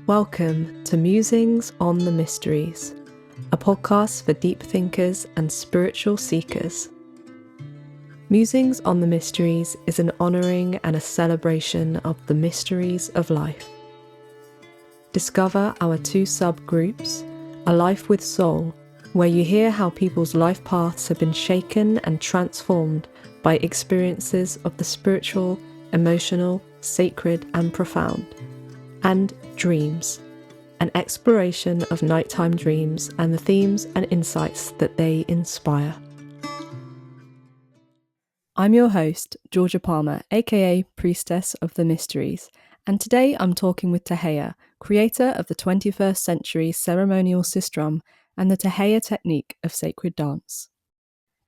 Welcome to Musings on the Mysteries, a podcast for deep thinkers and spiritual seekers. Musings on the Mysteries is an honouring and a celebration of the mysteries of life. Discover our two subgroups, A Life with Soul, where you hear how people's life paths have been shaken and transformed by experiences of the spiritual, emotional, sacred and profound, and Dreams, an exploration of nighttime dreams and the themes and insights that they inspire. I'm your host, Georgia Palmer, aka Priestess of the Mysteries, and today I'm talking with Tahya, creator of the 21st Century Ceremonial Systrum and the Tahya technique of sacred dance.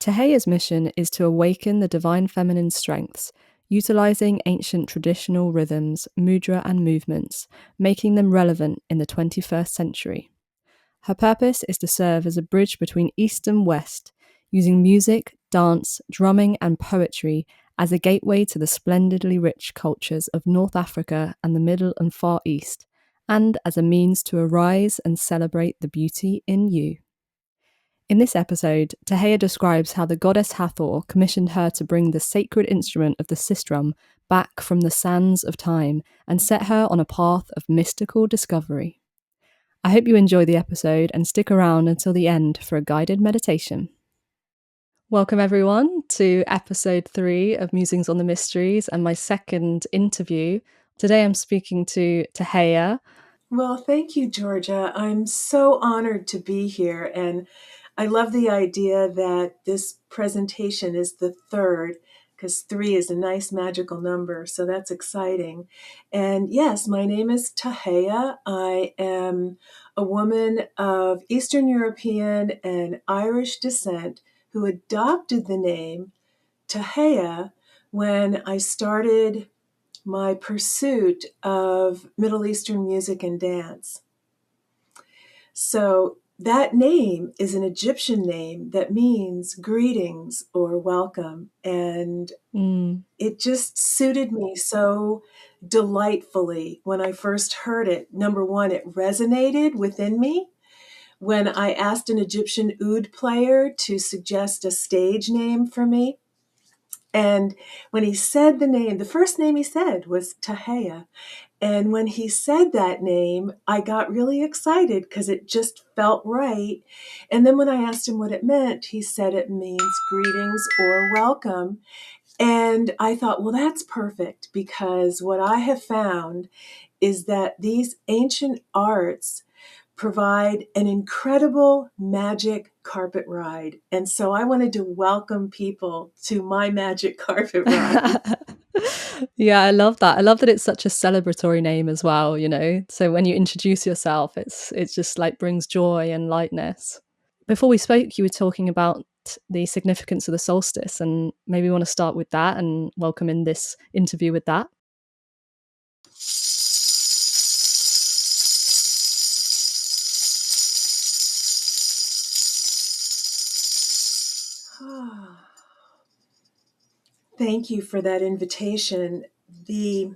Tahya's mission is to awaken the divine feminine strengths, utilising ancient traditional rhythms, mudra and movements, making them relevant in the 21st century. Her purpose is to serve as a bridge between East and West, using music, dance, drumming and poetry as a gateway to the splendidly rich cultures of North Africa and the Middle and Far East, and as a means to arise and celebrate the beauty in you. In this episode, Tahya describes how the goddess Hathor commissioned her to bring the sacred instrument of the sistrum back from the sands of time and set her on a path of mystical discovery. I hope you enjoy the episode and stick around until the end for a guided meditation. Welcome everyone to episode 3 of Musings on the Mysteries and my second interview. Today I'm speaking to Tahya. Well, thank you, Georgia. I'm so honored to be here, and I love the idea that this presentation is the third, because 3 is a nice magical number, so that's exciting. And yes, my name is Tahya. I am a woman of Eastern European and Irish descent who adopted the name Tahya when I started my pursuit of Middle Eastern music and dance. So that name is an Egyptian name that means greetings or welcome. And it just suited me so delightfully when I first heard it. Number one, it resonated within me. When I asked an Egyptian oud player to suggest a stage name for me, and when he said the name, the first name he said was Tahya. And when he said that name, I got really excited because it just felt right. And then when I asked him what it meant, he said it means greetings or welcome. And I thought, well, that's perfect, because what I have found is that these ancient arts provide an incredible magic carpet ride. And so I wanted to welcome people to my magic carpet ride. Yeah, I love that. I love that it's such a celebratory name as well, you know. So when you introduce yourself, it's just like brings joy and lightness. Before we spoke, you were talking about the significance of the solstice, and maybe we want to start with that and welcome in this interview with that. Thank you for that invitation. The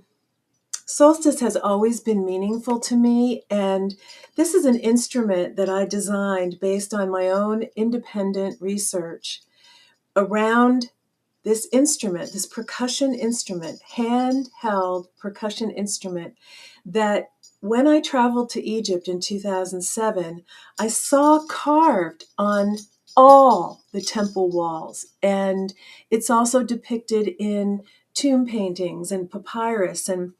solstice has always been meaningful to me, and this is an instrument that I designed based on my own independent research around this instrument, this percussion instrument, handheld percussion instrument, that when I traveled to Egypt in 2007, I saw carved on all the temple walls. And it's also depicted in tomb paintings and papyrus. And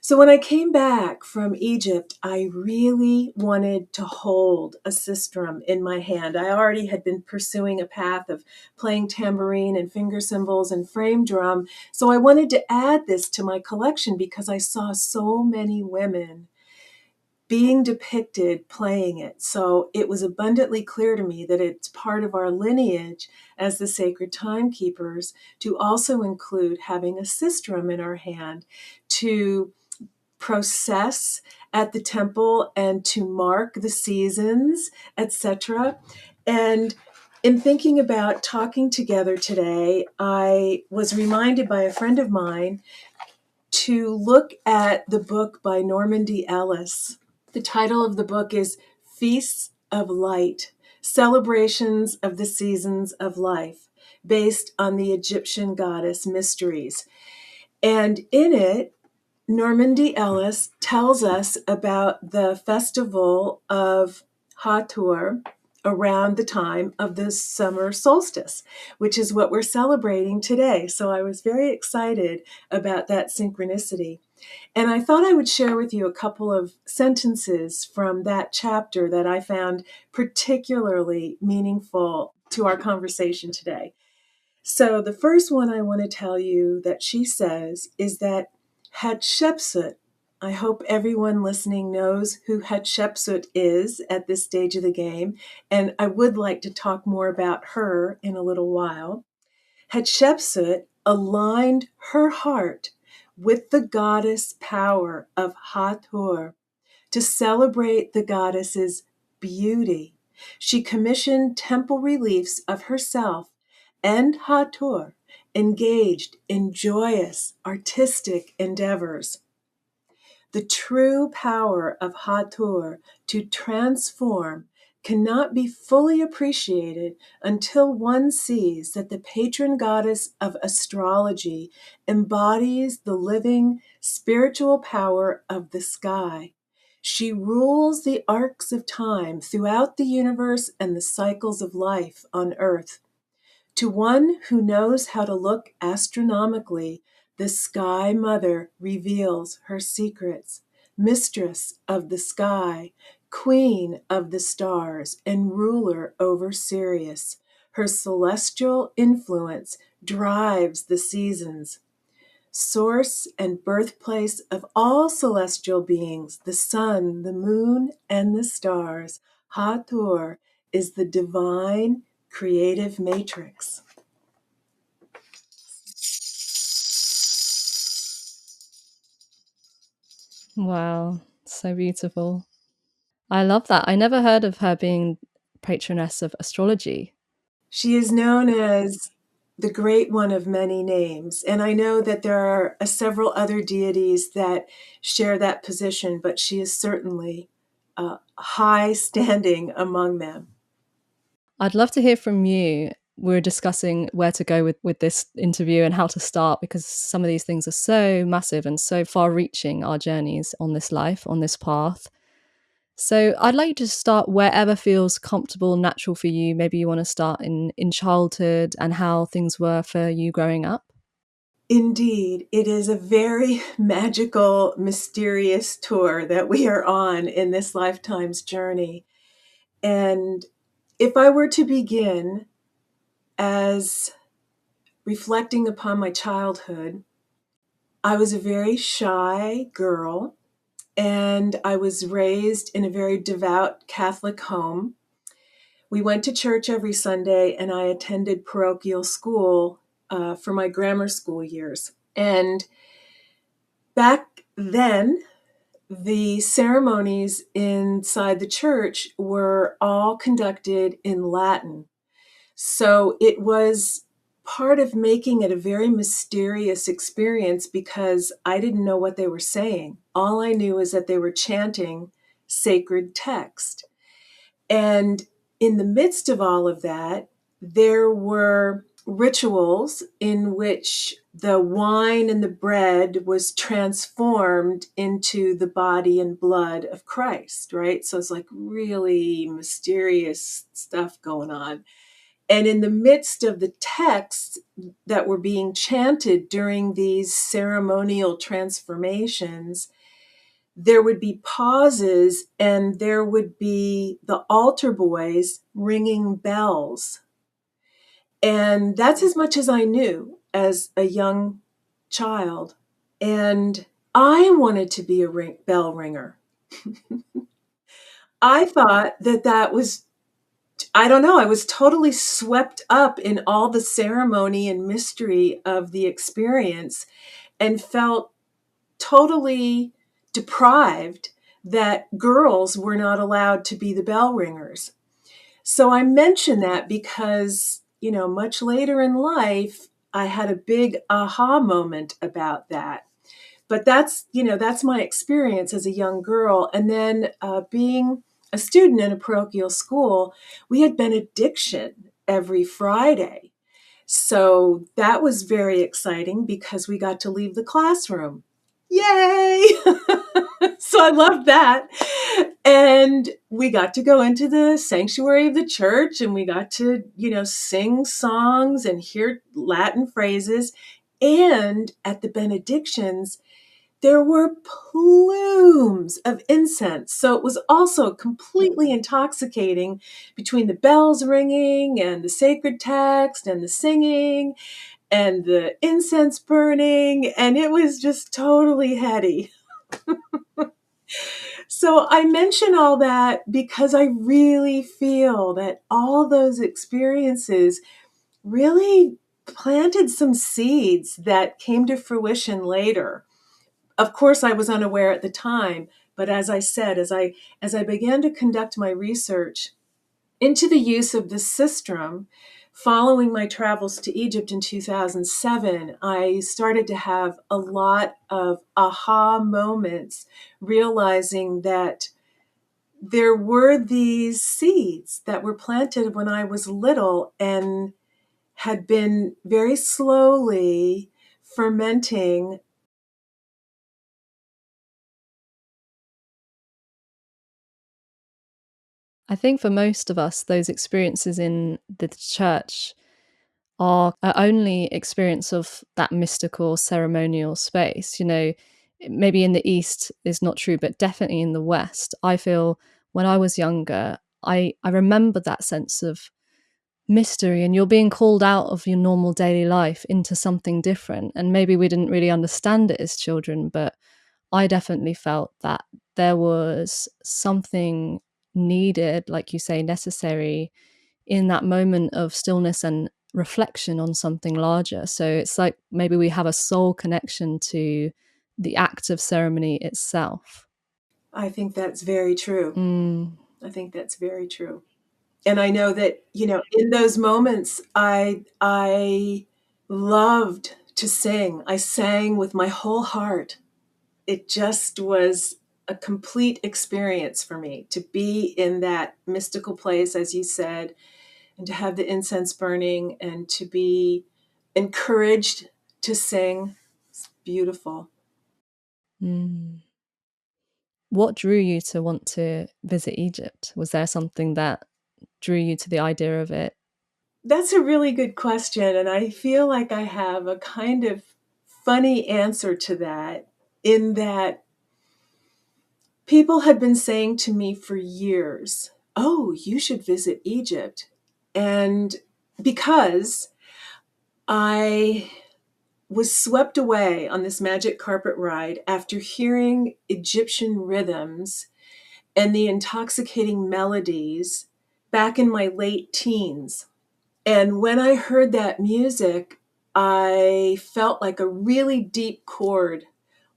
so when I came back from Egypt, I really wanted to hold a sistrum in my hand. I already had been pursuing a path of playing tambourine and finger cymbals and frame drum. So I wanted to add this to my collection because I saw so many women being depicted playing it. So it was abundantly clear to me that it's part of our lineage as the sacred timekeepers to also include having a sistrum in our hand to process at the temple and to mark the seasons, etc. And in thinking about talking together today, I was reminded by a friend of mine to look at the book by Norman D. Ellis, The title of the book is Feasts of Light, Celebrations of the Seasons of Life, based on the Egyptian goddess mysteries. And in it, Normandy Ellis tells us about the festival of Hathor around the time of the summer solstice, which is what we're celebrating today. So I was very excited about that synchronicity. And I thought I would share with you a couple of sentences from that chapter that I found particularly meaningful to our conversation today. So the first one I want to tell you that she says is that Hatshepsut, I hope everyone listening knows who Hatshepsut is at this stage of the game, and I would like to talk more about her in a little while. Hatshepsut aligned her heart with the goddess power of Hathor to celebrate the goddess's beauty. She commissioned temple reliefs of herself and Hathor engaged in joyous artistic endeavors. The true power of Hathor to transform cannot be fully appreciated until one sees that the patron goddess of astrology embodies the living spiritual power of the sky. She rules the arcs of time throughout the universe and the cycles of life on Earth. To one who knows how to look astronomically, the Sky Mother reveals her secrets. Mistress of the sky, queen of the stars, and ruler over Sirius. Her celestial influence drives the seasons. Source and birthplace of all celestial beings, the sun, the moon, and the stars, Hathor is the divine creative matrix. Wow, so beautiful. I love that. I never heard of her being patroness of astrology. She is known as the Great One of many names. And I know that there are several other deities that share that position, but she is certainly high standing among them. I'd love to hear from you. We're discussing where to go with this interview and how to start, because some of these things are so massive and so far reaching, our journeys on this life, on this path. So I'd like you to start wherever feels comfortable, natural for you. Maybe you want to start in childhood and how things were for you growing up. Indeed, it is a very magical, mysterious tour that we are on in this lifetime's journey. And if I were to begin as reflecting upon my childhood, I was a very shy girl, and I was raised in a very devout Catholic home. We went to church every Sunday, and I attended parochial school for my grammar school years. And back then, the ceremonies inside the church were all conducted in Latin. So it was part of making it a very mysterious experience because I didn't know what they were saying. All I knew is that they were chanting sacred text. And in the midst of all of that, there were rituals in which the wine and the bread was transformed into the body and blood of Christ, right? So it's like really mysterious stuff going on. And in the midst of the texts that were being chanted during these ceremonial transformations, there would be pauses and there would be the altar boys ringing bells. And that's as much as I knew as a young child. And I wanted to be a bell ringer. I thought that was, I don't know, I was totally swept up in all the ceremony and mystery of the experience and felt totally deprived that girls were not allowed to be the bell ringers. So I mention that because, much later in life, I had a big aha moment about that. But that's my experience as a young girl. And then being a student in a parochial school, we had benediction every Friday. So that was very exciting because we got to leave the classroom. Yay! So I loved that. And we got to go into the sanctuary of the church, and we got to, sing songs and hear Latin phrases. And at the benedictions, there were plumes of incense. So it was also completely intoxicating between the bells ringing and the sacred text and the singing and the incense burning. And it was just totally heady. So I mention all that because I really feel that all those experiences really planted some seeds that came to fruition later. Of course, I was unaware at the time, but as I said, as I began to conduct my research into the use of the sistrum, following my travels to Egypt in 2007, I started to have a lot of aha moments, realizing that there were these seeds that were planted when I was little and had been very slowly fermenting. I think for most of us, those experiences in the church are our only experience of that mystical ceremonial space. Maybe in the East is not true, but definitely in the West, I feel when I was younger, I remember that sense of mystery, and you're being called out of your normal daily life into something different. And maybe we didn't really understand it as children, but I definitely felt that there was something needed, like you say, necessary in that moment of stillness and reflection on something larger. So it's like maybe we have a soul connection to the act of ceremony itself. I think that's very true. Mm. I think that's very true. And I know that, in those moments, I loved to sing. I sang with my whole heart. It just was a complete experience for me to be in that mystical place, as you said, and to have the incense burning and to be encouraged to sing. It's beautiful. Mm. What drew you to want to visit Egypt? Was there something that drew you to the idea of it? That's a really good question. And I feel like I have a kind of funny answer to that, in that people had been saying to me for years, "Oh, you should visit Egypt." And because I was swept away on this magic carpet ride after hearing Egyptian rhythms and the intoxicating melodies back in my late teens. And when I heard that music, I felt like a really deep chord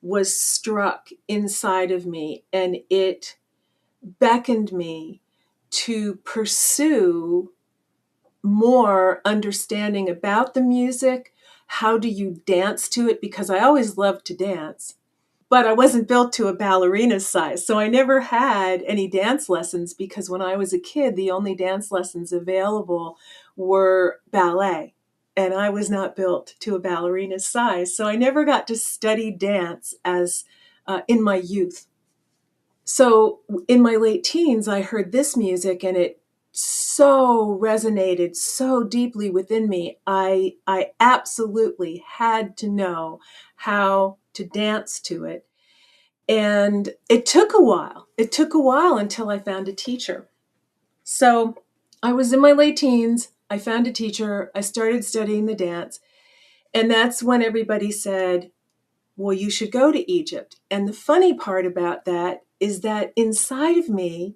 was struck inside of me, and it beckoned me to pursue more understanding about the music. How do you dance to it? Because I always loved to dance, but I wasn't built to a ballerina's size. So I never had any dance lessons, because when I was a kid, the only dance lessons available were ballet. And I was not built to a ballerina's size. So I never got to study dance as in my youth. So in my late teens, I heard this music, and it so resonated so deeply within me. I absolutely had to know how to dance to it. And it took a while. It took a while until I found a teacher. So I was in my late teens. I found a teacher. I started studying the dance. And that's when everybody said, well, you should go to Egypt. And the funny part about that is that inside of me,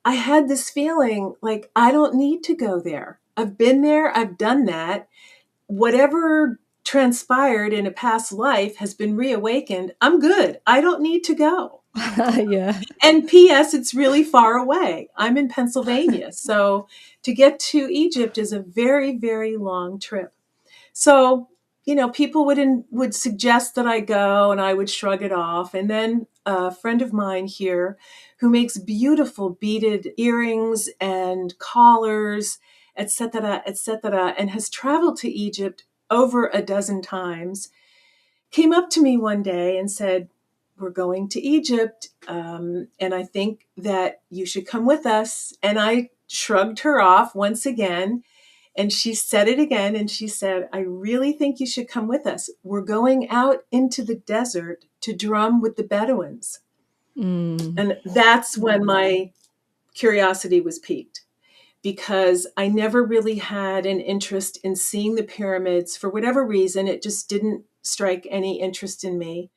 I had this feeling like I don't need to go there. I've been there. I've done that. Whatever transpired in a past life has been reawakened. I'm good. I don't need to go. Yeah. And P.S., it's really far away. I'm in Pennsylvania. So to get to Egypt is a very, very long trip. So people would suggest that I go, and I would shrug it off. And then a friend of mine here who makes beautiful beaded earrings and collars, etc., etc., and has traveled to Egypt over a dozen times, came up to me one day and said, "We're going to Egypt, and I think that you should come with us." And I shrugged her off once again. And she said it again, and she said, "I really think you should come with us. We're going out into the desert to drum with the Bedouins." And that's when my curiosity was piqued, because I never really had an interest in seeing the pyramids. For whatever reason, it just didn't strike any interest in me.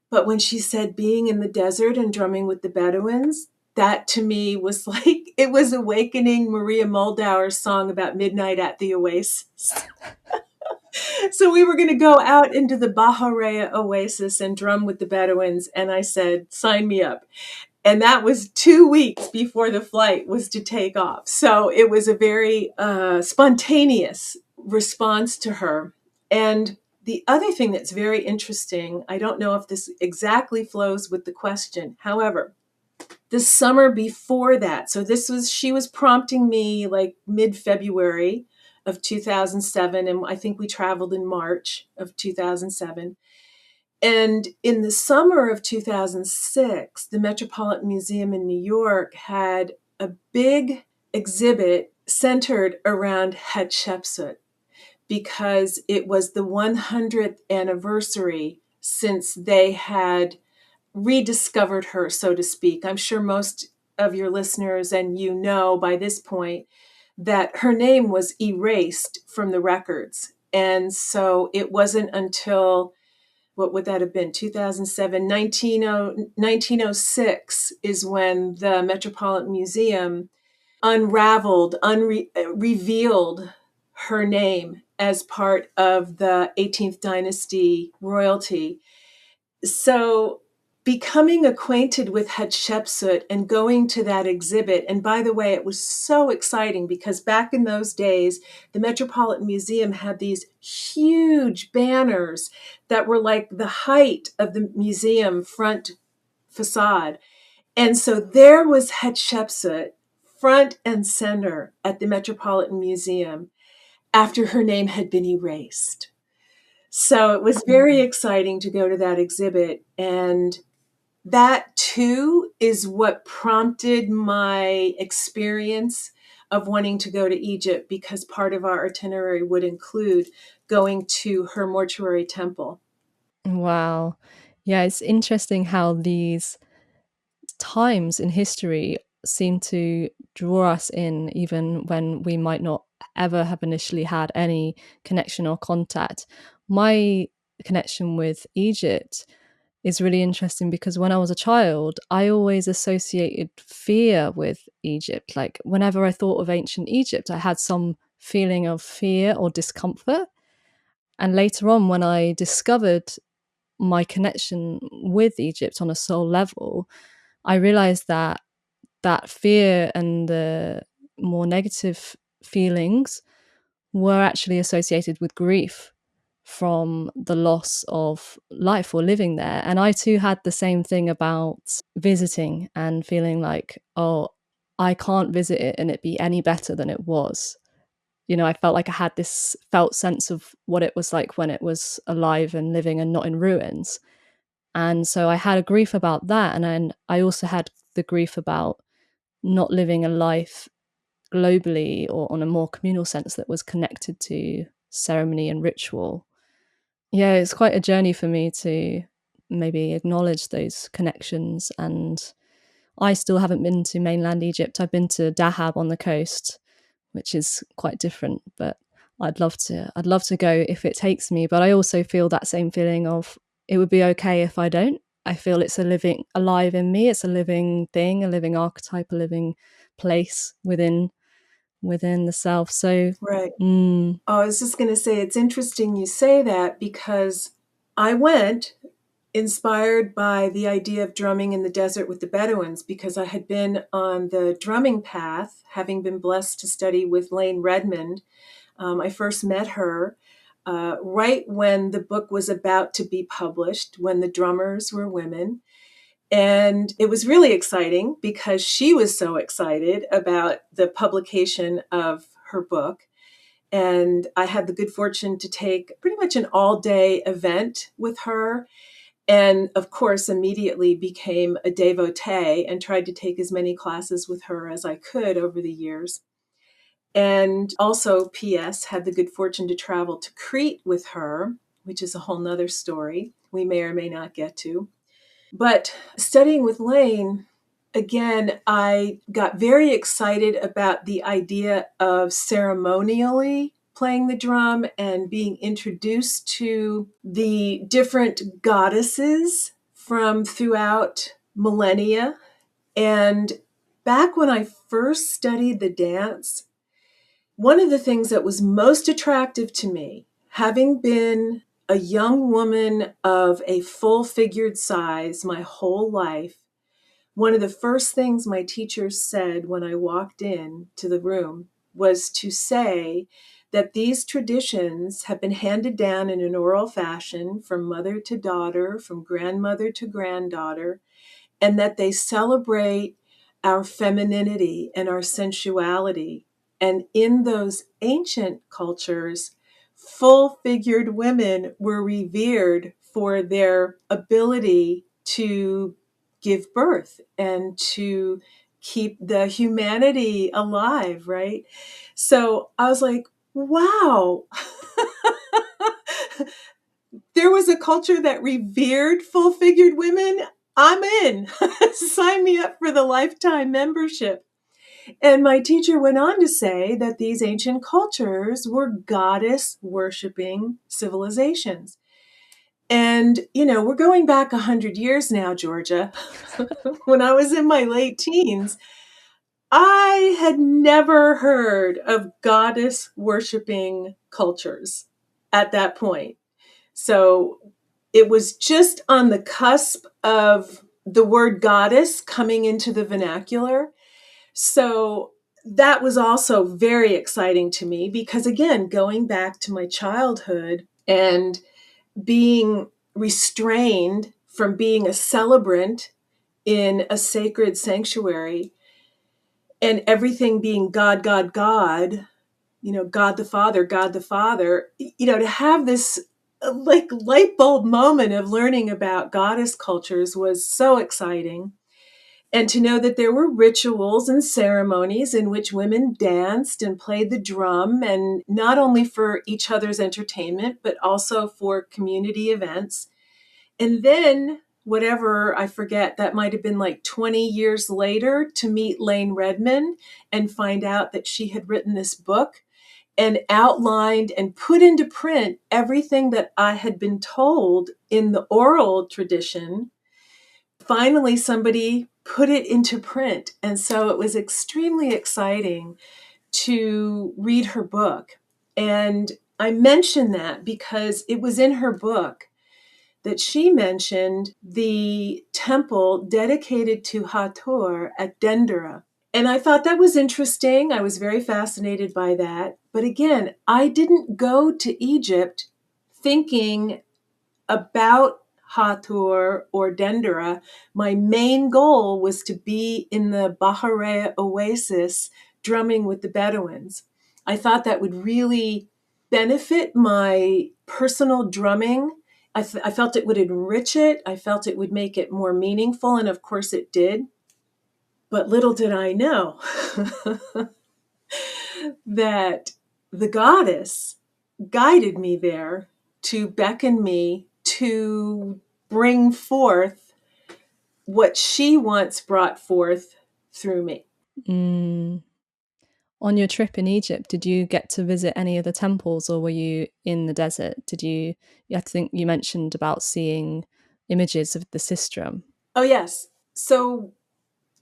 But when she said being in the desert and drumming with the Bedouins, that to me was like, it was awakening Maria Muldaur's song about midnight at the oasis. So we were going to go out into the Baharea oasis and drum with the Bedouins. And I said, sign me up. And that was 2 weeks before the flight was to take off. So it was a very spontaneous response to her. And the other thing that's very interesting, I don't know if this exactly flows with the question. However, the summer before that, so she was prompting me like mid-February of 2007. And I think we traveled in March of 2007. And in the summer of 2006, the Metropolitan Museum in New York had a big exhibit centered around Hatshepsut, because it was the 100th anniversary since they had rediscovered her, so to speak. I'm sure most of your listeners and you know by this point that her name was erased from the records. And so it wasn't until, what would that have been, 2007, 1906 is when the Metropolitan Museum unraveled, revealed her name as part of the 18th dynasty royalty. So becoming acquainted with Hatshepsut and going to that exhibit, and by the way, it was so exciting because back in those days, the Metropolitan Museum had these huge banners that were like the height of the museum front facade. And so there was Hatshepsut front and center at the Metropolitan Museum after her name had been erased. So it was very exciting to go to that exhibit. And that too is what prompted my experience of wanting to go to Egypt, because part of our itinerary would include going to her mortuary temple. Wow. Yeah, it's interesting how these times in history seem to draw us in, even when we might not ever have initially had any connection or contact. My connection with Egypt is really interesting because when I was a child, I always associated fear with Egypt. Like whenever I thought of ancient Egypt, I had some feeling of fear or discomfort. And later on, when I discovered my connection with Egypt on a soul level, I realized that that fear and the more negative feelings were actually associated with grief from the loss of life or living there. And I too had the same thing about visiting and feeling like, oh, I can't visit it and it be any better than it was. I felt like I had this felt sense of what it was like when it was alive and living and not in ruins. And so I had a grief about that. And then I also had the grief about not living a life globally or on a more communal sense that was connected to ceremony and ritual. Yeah, it's quite a journey for me to maybe acknowledge those connections. And I still haven't been to mainland Egypt. I've been to Dahab on the coast, which is quite different, but I'd love to go if it takes me. But I also feel that same feeling of it would be okay if I don't. I feel it's a living alive in me. It's a living thing, a living archetype, a living place within the self. So Right. Oh, I was just going to say, it's interesting you say that, because I went inspired by the idea of drumming in the desert with the Bedouins, because I had been on the drumming path, having been blessed to study with Lane Redmond. I first met her right when the book was about to be published, when the drummers were women. And it was really exciting because she was so excited about the publication of her book. And I had the good fortune to take pretty much an all-day event with her. And of course, immediately became a devotee and tried to take as many classes with her as I could over the years. And also, P.S., had the good fortune to travel to Crete with her, which is a whole nother story we may or may not get to. But studying with Lane, again, I got very excited about the idea of ceremonially playing the drum and being introduced to the different goddesses from throughout millennia. And back when I first studied the dance, one of the things that was most attractive to me, having been a young woman of a full-figured size my whole life, one of the first things my teachers said when I walked in to the room was to say that these traditions have been handed down in an oral fashion from mother to daughter, from grandmother to granddaughter, and that they celebrate our femininity and our sensuality. And in those ancient cultures, full-figured women were revered for their ability to give birth and to keep the humanity alive, right? So I was like, wow. There was a culture that revered full-figured women. I'm in. Sign me up for the lifetime membership. And my teacher went on to say that these ancient cultures were goddess worshiping civilizations. And, we're going back 100 years now, Georgia. When I was in my late teens, I had never heard of goddess worshiping cultures at that point. So it was just on the cusp of the word goddess coming into the vernacular. So that was also very exciting to me because, again, going back to my childhood and being restrained from being a celebrant in a sacred sanctuary and everything being God, God, God, God the Father, to have this like light bulb moment of learning about goddess cultures was so exciting. And to know that there were rituals and ceremonies in which women danced and played the drum, and not only for each other's entertainment, but also for community events. And then, whatever, I forget, that might have been like 20 years later, to meet Lane Redman and find out that she had written this book and outlined and put into print everything that I had been told in the oral tradition. Finally, somebody put it into print. And so it was extremely exciting to read her book. And I mention that because it was in her book that she mentioned the temple dedicated to Hathor at Dendera. And I thought that was interesting. I was very fascinated by that. But again, I didn't go to Egypt thinking about Hathor or Dendera. My main goal was to be in the Bahare oasis drumming with the Bedouins. I thought that would really benefit my personal drumming. I felt it would enrich it. I felt it would make it more meaningful. And of course it did. But little did I know that the goddess guided me there to beckon me to bring forth what she once brought forth through me. Mm. On your trip in Egypt, did you get to visit any of the temples, or were you in the desert? I think you mentioned about seeing images of the sistrum. Oh, yes. So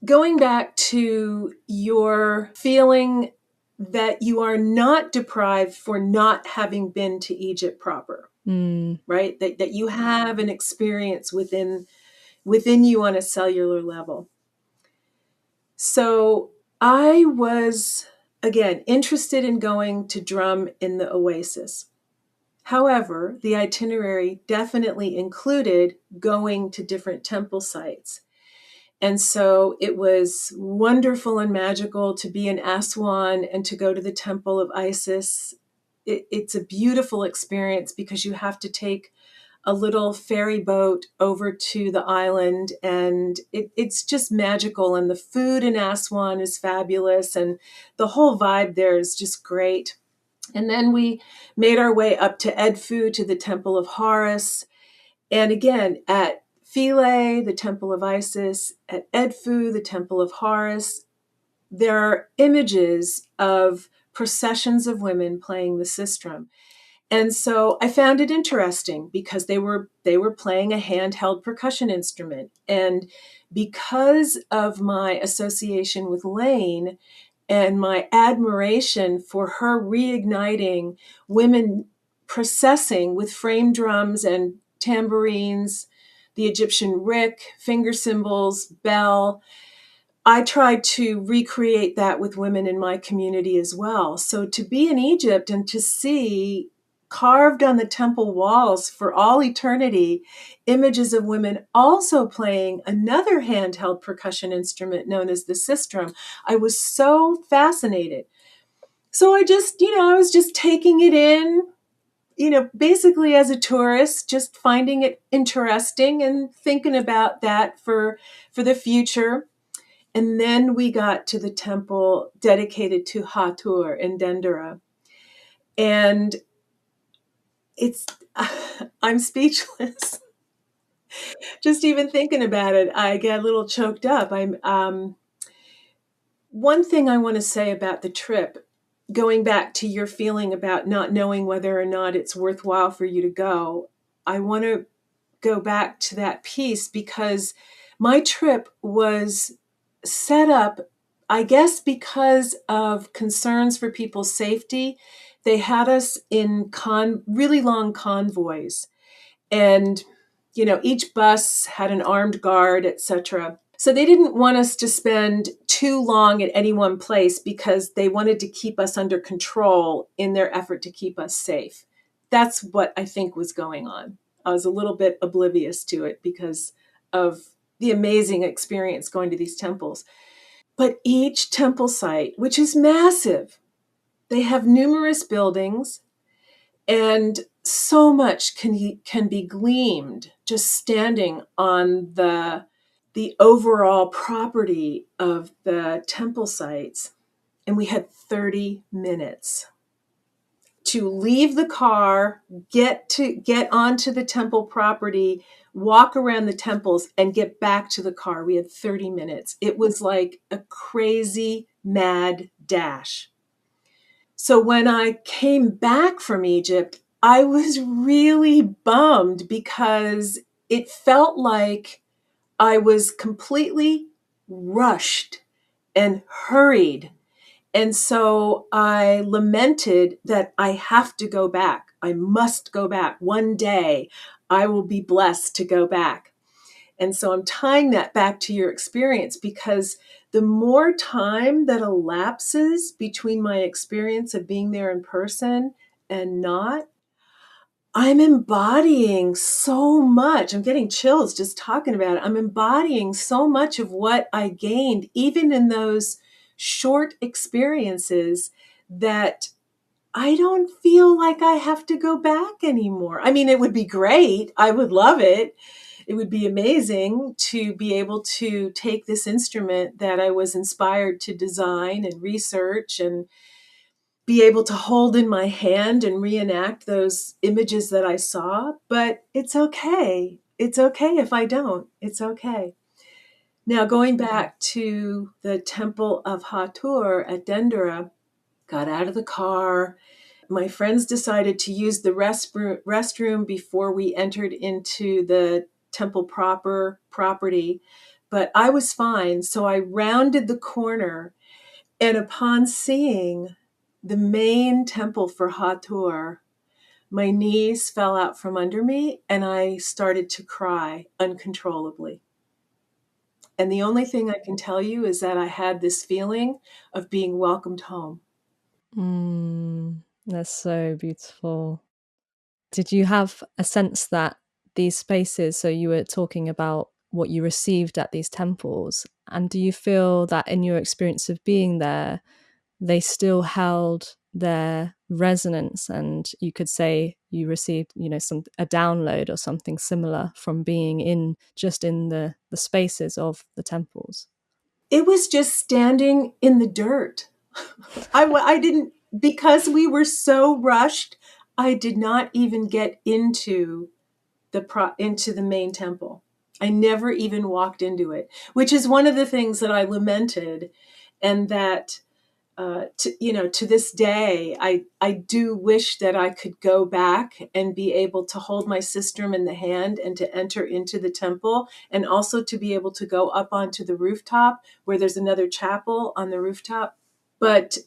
going back to your feeling that you are not deprived for not having been to Egypt proper, right? That you have an experience within you on a cellular level. So I was, again, interested in going to drum in the oasis. However, the itinerary definitely included going to different temple sites. And so it was wonderful and magical to be in Aswan and to go to the Temple of Isis. It's a beautiful experience because you have to take a little ferry boat over to the island, and it's just magical. And the food in Aswan is fabulous, and the whole vibe there is just great. And then we made our way up to Edfu, to the Temple of Horus. And again, at Philae, the Temple of Isis, at Edfu, the Temple of Horus, there are images of processions of women playing the sistrum. And so I found it interesting because they were playing a handheld percussion instrument. And because of my association with Lane and my admiration for her reigniting women processing with frame drums and tambourines, the Egyptian rick, finger cymbals, bell, I tried to recreate that with women in my community as well. So to be in Egypt and to see carved on the temple walls for all eternity images of women also playing another handheld percussion instrument known as the sistrum, I was so fascinated. So I was just taking it in, basically as a tourist, just finding it interesting and thinking about that for the future. And then we got to the temple dedicated to Hathor in Dendera. And it's, I'm speechless. Just even thinking about it, I get a little choked up. One thing I want to say about the trip, going back to your feeling about not knowing whether or not it's worthwhile for you to go, I want to go back to that piece because my trip was set up, I guess, because of concerns for people's safety. They had us in really long convoys, and each bus had an armed guard, etc. So they didn't want us to spend too long at any one place because they wanted to keep us under control in their effort to keep us safe. That's what I think was going on. I was a little bit oblivious to it because of the amazing experience going to these temples. But each temple site, which is massive, they have numerous buildings, and so much can be gleamed just standing on the overall property of the temple sites. And we had 30 minutes to leave the car, get onto the temple property, walk around the temples, and get back to the car. We had 30 minutes. It was like a crazy mad dash. So when I came back from Egypt, I was really bummed because it felt like I was completely rushed and hurried. And so I lamented that I have to go back. I must go back. One day I will be blessed to go back. And so I'm tying that back to your experience because the more time that elapses between my experience of being there in person and not, I'm embodying so much. I'm getting chills just talking about it. I'm embodying so much of what I gained, even in those short experiences, that I don't feel like I have to go back anymore. I mean, it would be great. I would love it. It would be amazing to be able to take this instrument that I was inspired to design and research and be able to hold in my hand and reenact those images that I saw. But it's okay. It's okay if I don't. It's okay. Now, going back to the Temple of Hathor at Dendera, got out of the car. My friends decided to use the restroom before we entered into the temple property, but I was fine. So I rounded the corner, and upon seeing the main temple for Hathor, my knees fell out from under me and I started to cry uncontrollably. And the only thing I can tell you is that I had this feeling of being welcomed home. That's so beautiful. Did you have a sense that these spaces, so you were talking about what you received at these temples, and do you feel that in your experience of being there, they still held their resonance, and you could say you received, a download or something similar from being in the spaces of the temples? It was just standing in the dirt. I didn't, because we were so rushed, I did not even get into into the main temple. I never even walked into it, which is one of the things that I lamented, and that to this day, I do wish that I could go back and be able to hold my sistrum in the hand and to enter into the temple, and also to be able to go up onto the rooftop where there's another chapel on the rooftop. But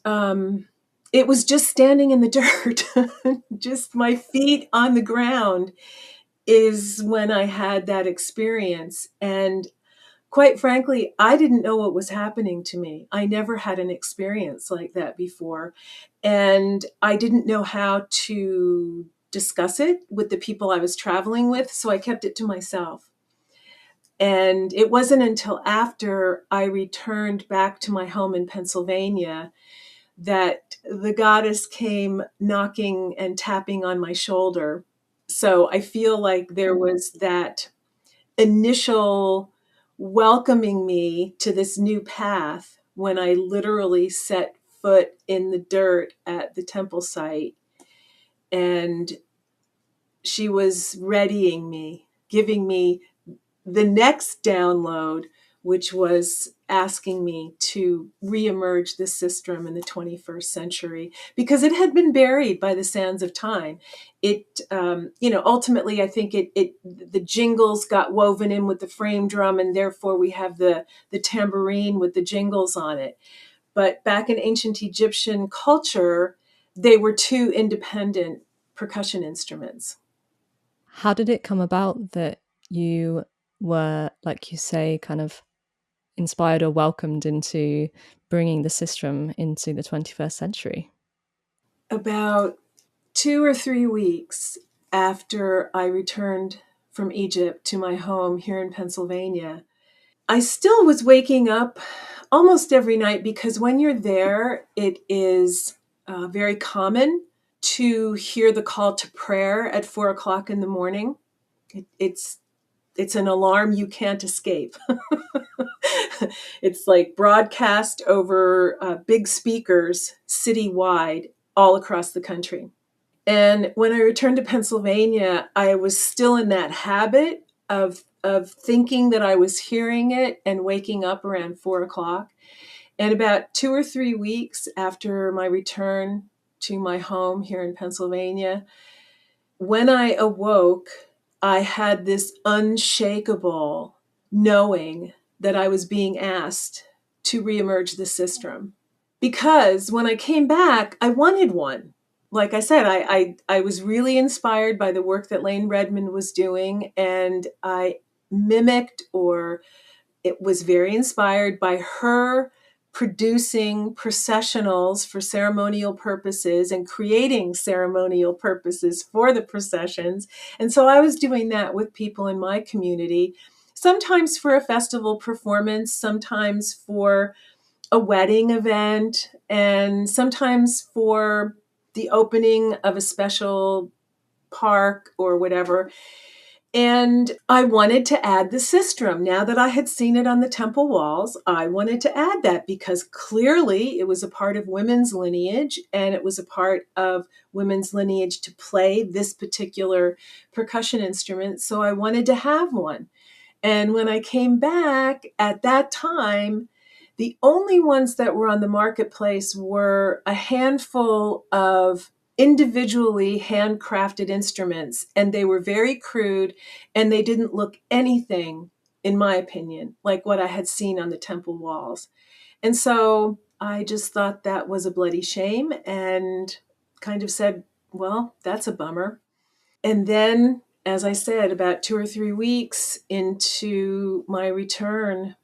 it was just standing in the dirt, just my feet on the ground is when I had that experience. And quite frankly, I didn't know what was happening to me. I never had an experience like that before. And I didn't know how to discuss it with the people I was traveling with, so I kept it to myself. And it wasn't until after I returned back to my home in Pennsylvania that the goddess came knocking and tapping on my shoulder. So I feel like there was that initial welcoming me to this new path when I literally set foot in the dirt at the temple site. And she was readying me, giving me the next download, which was asking me to reemerge the systrum in the 21st century, because it had been buried by the sands of time. It, ultimately, I think the jingles got woven in with the frame drum, and therefore we have the tambourine with the jingles on it. But back in ancient Egyptian culture, they were two independent percussion instruments. How did it come about that you were, like you say, kind of inspired or welcomed into bringing the system into the 21st century? About 2 or 3 weeks after I returned from Egypt to my home here in Pennsylvania, I still was waking up almost every night, because when you're there, it is very common to hear the call to prayer at 4 o'clock in the morning. It's an alarm you can't escape. It's like broadcast over big speakers citywide all across the country. And when I returned to Pennsylvania, I was still in that habit of thinking that I was hearing it and waking up around 4 o'clock. And about 2 or 3 weeks after my return to my home here in Pennsylvania, when I awoke, I had this unshakable knowing that I was being asked to reemerge the system. Because when I came back, I wanted one. Like I said, I was really inspired by the work that Lane Redmond was doing, and I mimicked, or it was very inspired by her producing processionals for ceremonial purposes and creating ceremonial purposes for the processions. And so I was doing that with people in my community, sometimes for a festival performance, sometimes for a wedding event, and sometimes for the opening of a special park or whatever. And I wanted to add the sistrum. Now that I had seen it on the temple walls, I wanted to add that, because clearly it was a part of women's lineage, and it was a part of women's lineage to play this particular percussion instrument. So I wanted to have one. And when I came back at that time, the only ones that were on the marketplace were a handful of individually handcrafted instruments, and they were very crude, and they didn't look anything, in my opinion, like what I had seen on the temple walls. And so I just thought that was a bloody shame, and kind of said, well, that's a bummer. And then, as I said, about 2 or 3 weeks into my return,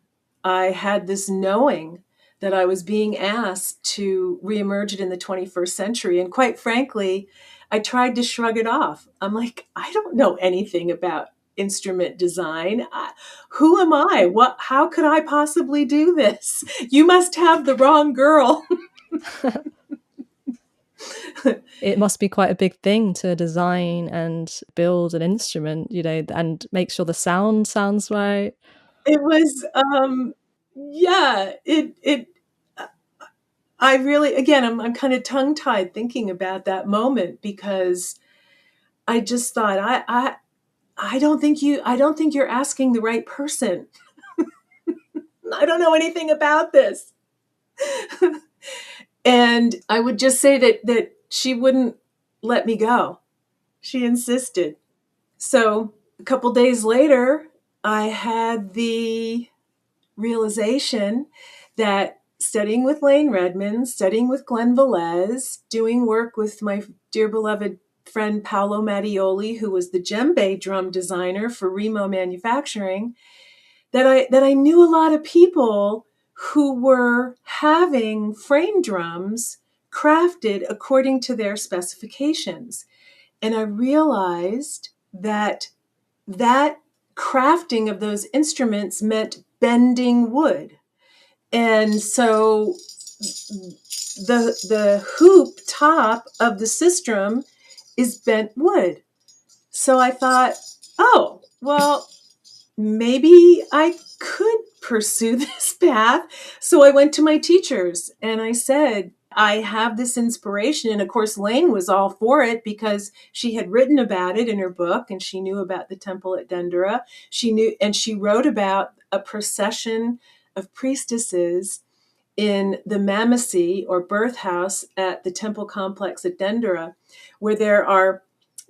I had this knowing that I was being asked to reemerge it in the 21st century. And quite frankly, I tried to shrug it off. I'm like, I don't know anything about instrument design. Who am I? How could I possibly do this? You must have the wrong girl. It must be quite a big thing to design and build an instrument, and make sure the sound sounds right. It was, yeah, I really, again, I'm kind of tongue tied thinking about that moment, because I just thought, I don't think you're asking the right person. I don't know anything about this. And I would just say that she wouldn't let me go. She insisted. So a couple days later, I had the realization that studying with Lane Redmond, studying with Glenn Velez, doing work with my dear beloved friend Paolo Mattioli, who was the djembe drum designer for Remo Manufacturing, that I knew a lot of people who were having frame drums crafted according to their specifications. And I realized that crafting of those instruments meant bending wood. And so the hoop top of the sistrum is bent wood. So I thought, oh, well, maybe I could pursue this path. So I went to my teachers and I said, I have this inspiration. And of course, Lane was all for it because she had written about it in her book and she knew about the temple at Dendera. She knew, and she wrote about a procession of priestesses in the Mamasi, or birth house, at the temple complex at Dendera, where there are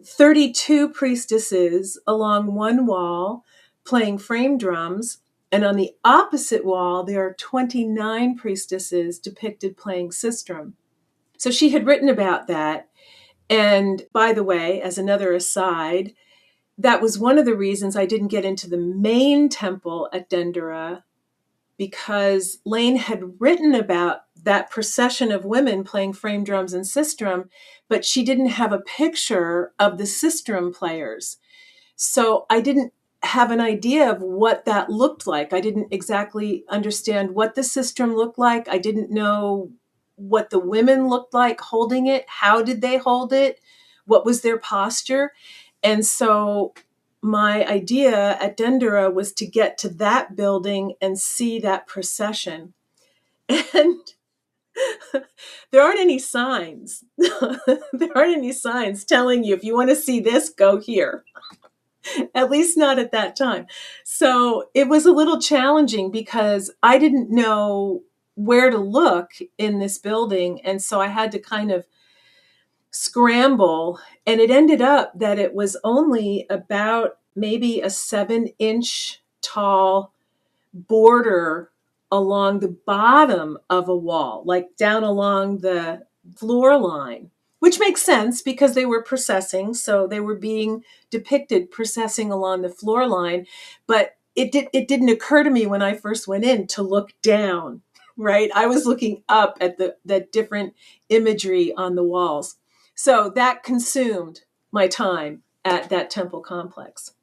32 priestesses along one wall playing frame drums. And on the opposite wall, there are 29 priestesses depicted playing sistrum. So she had written about that. And by the way, as another aside, that was one of the reasons I didn't get into the main temple at Dendera, because Lane had written about that procession of women playing frame drums and sistrum, but she didn't have a picture of the sistrum players. So I didn't have an idea of what that looked like. I didn't exactly understand what the sistrum looked like. I didn't know what the women looked like holding it. How did they hold it? What was their posture? And so my idea at Dendera was to get to that building and see that procession. And there aren't any signs. There aren't any signs telling you, if you want to see this, go here. At least not at that time. So it was a little challenging because I didn't know where to look in this building. And so I had to kind of scramble. And it ended up that it was only about maybe a 7-inch tall border along the bottom of a wall, like down along the floor line, which makes sense because they were processing. So they were being depicted processing along the floor line. But it didn't occur to me when I first went in to look down, right? I was looking up at the different imagery on the walls. So that consumed my time at that temple complex.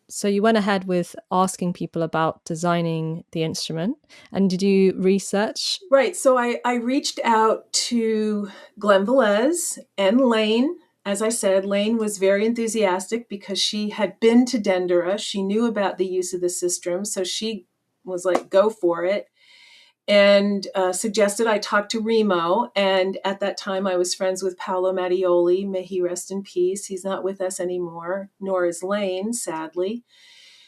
So you went ahead with asking people about designing the instrument. And did you research? Right. So I reached out to Glenn Velez and Lane. As I said, Lane was very enthusiastic because she had been to Dendera. She knew about the use of the sistrum. So she was like, go for it. And suggested I talk to Remo. And at that time, I was friends with Paolo Mattioli. May he rest in peace. He's not with us anymore, nor is Lane, sadly.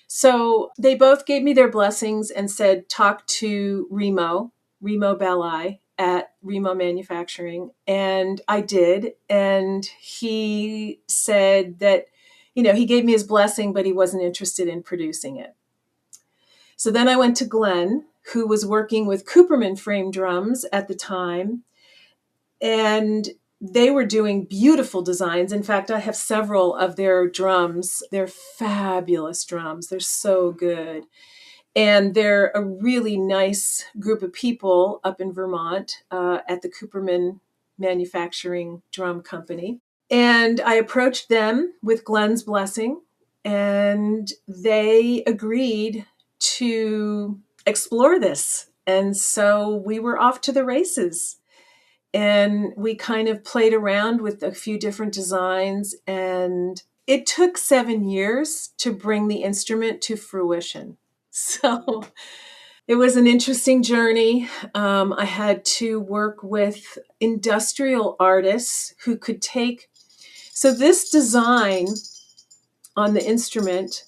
So they both gave me their blessings and said, talk to Remo Belli at Remo Manufacturing. And I did. And he said that, he gave me his blessing, but he wasn't interested in producing it. So then I went to Glenn, who was working with Cooperman frame drums at the time. And they were doing beautiful designs. In fact, I have several of their drums. They're fabulous drums. They're so good. And they're a really nice group of people up in Vermont at the Cooperman Manufacturing Drum Company. And I approached them with Glenn's blessing, and they agreed to explore this. And so we were off to the races. And we kind of played around with a few different designs. And it took 7 years to bring the instrument to fruition. So it was an interesting journey. I had to work with industrial artists who could take. So this design on the instrument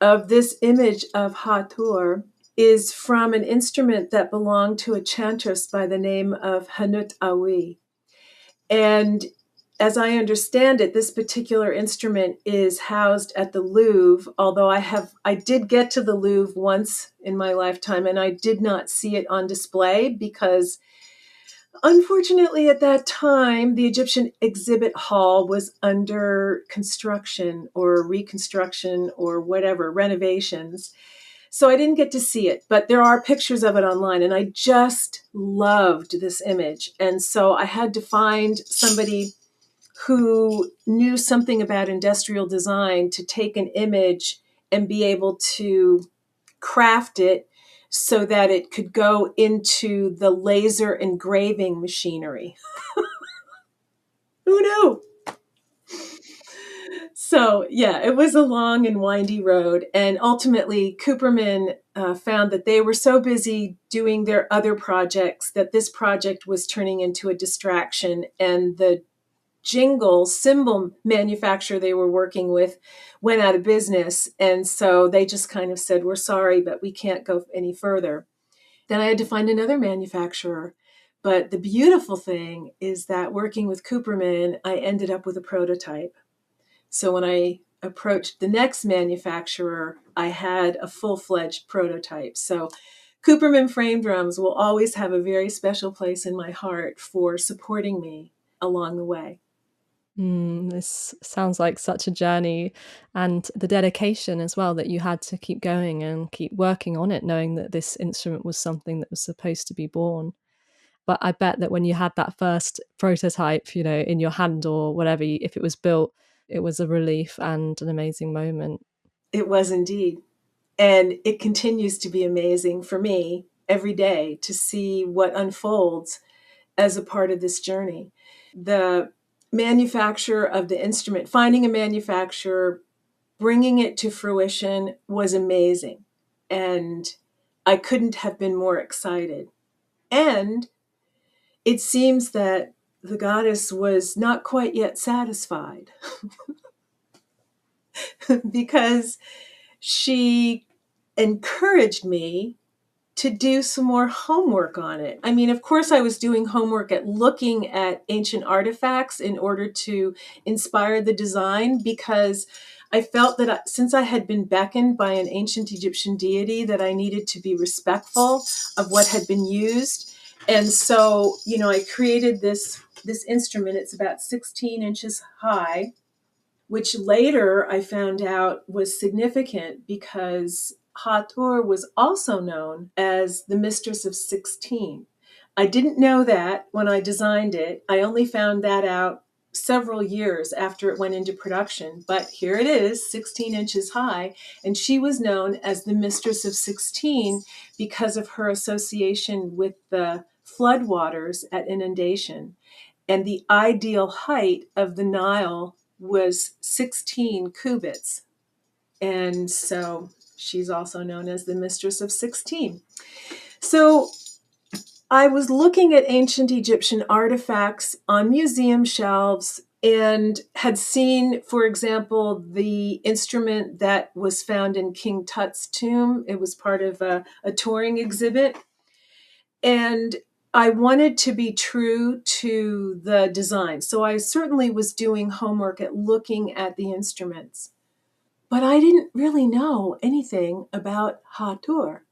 of this image of Hathor is from an instrument that belonged to a chantress by the name of Hanut Awi. And as I understand it, this particular instrument is housed at the Louvre, although I did get to the Louvre once in my lifetime, and I did not see it on display because unfortunately at that time the Egyptian exhibit hall was under construction or reconstruction or whatever, renovations. So I didn't get to see it, but there are pictures of it online, and I just loved this image. And so I had to find somebody who knew something about industrial design to take an image and be able to craft it so that it could go into the laser engraving machinery. Who knew? So, yeah, it was a long and windy road. And ultimately, Cooperman found that they were so busy doing their other projects that this project was turning into a distraction. And the symbol manufacturer they were working with went out of business. And so they just kind of said, we're sorry, but we can't go any further. Then I had to find another manufacturer. But the beautiful thing is that working with Cooperman, I ended up with a prototype. So when I approached the next manufacturer, I had a full-fledged prototype. So Cooperman Frame Drums will always have a very special place in my heart for supporting me along the way. This sounds like such a journey, and the dedication as well that you had to keep going and keep working on it, knowing that this instrument was something that was supposed to be born. But I bet that when you had that first prototype, in your hand or whatever, if it was built, it was a relief and an amazing moment. It was indeed. And it continues to be amazing for me every day to see what unfolds as a part of this journey. The manufacturer of the instrument, finding a manufacturer, bringing it to fruition was amazing. And I couldn't have been more excited. And it seems that the goddess was not quite yet satisfied because she encouraged me to do some more homework on it. I mean, of course, I was doing homework at looking at ancient artifacts in order to inspire the design, because I felt that since I had been beckoned by an ancient Egyptian deity, that I needed to be respectful of what had been used. And so, I created this instrument. It's about 16 inches high, which later I found out was significant because Hathor was also known as the Mistress of 16. I didn't know that when I designed it. I only found that out several years after it went into production. But here it is, 16 inches high. And she was known as the Mistress of 16 because of her association with the floodwaters at Incantation. And the ideal height of the Nile was 16 cubits. And so she's also known as the Mistress of 16. So I was looking at ancient Egyptian artifacts on museum shelves and had seen, for example, the instrument that was found in King Tut's tomb. It was part of a touring exhibit. And I wanted to be true to the design. So I certainly was doing homework at looking at the instruments. But I didn't really know anything about Hathor.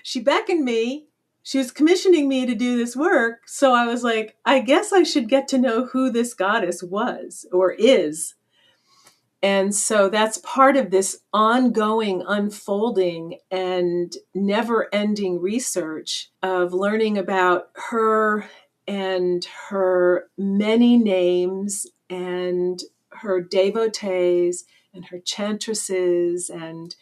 She beckoned me. She was commissioning me to do this work. So I was like, I guess I should get to know who this goddess was or is. And so that's part of this ongoing, unfolding, and never ending research of learning about her and her many names and her devotees and her chantresses and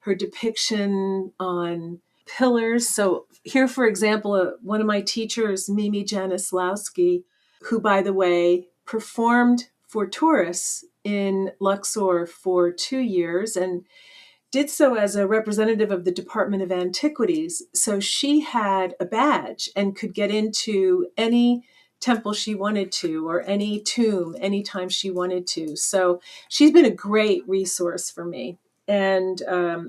her depiction on pillars. So here, for example, one of my teachers, Mimi Janislawski, who, by the way, performed for tourists in Luxor for 2 years and did so as a representative of the Department of Antiquities. So she had a badge and could get into any temple she wanted to or any tomb anytime she wanted to. So she's been a great resource for me. And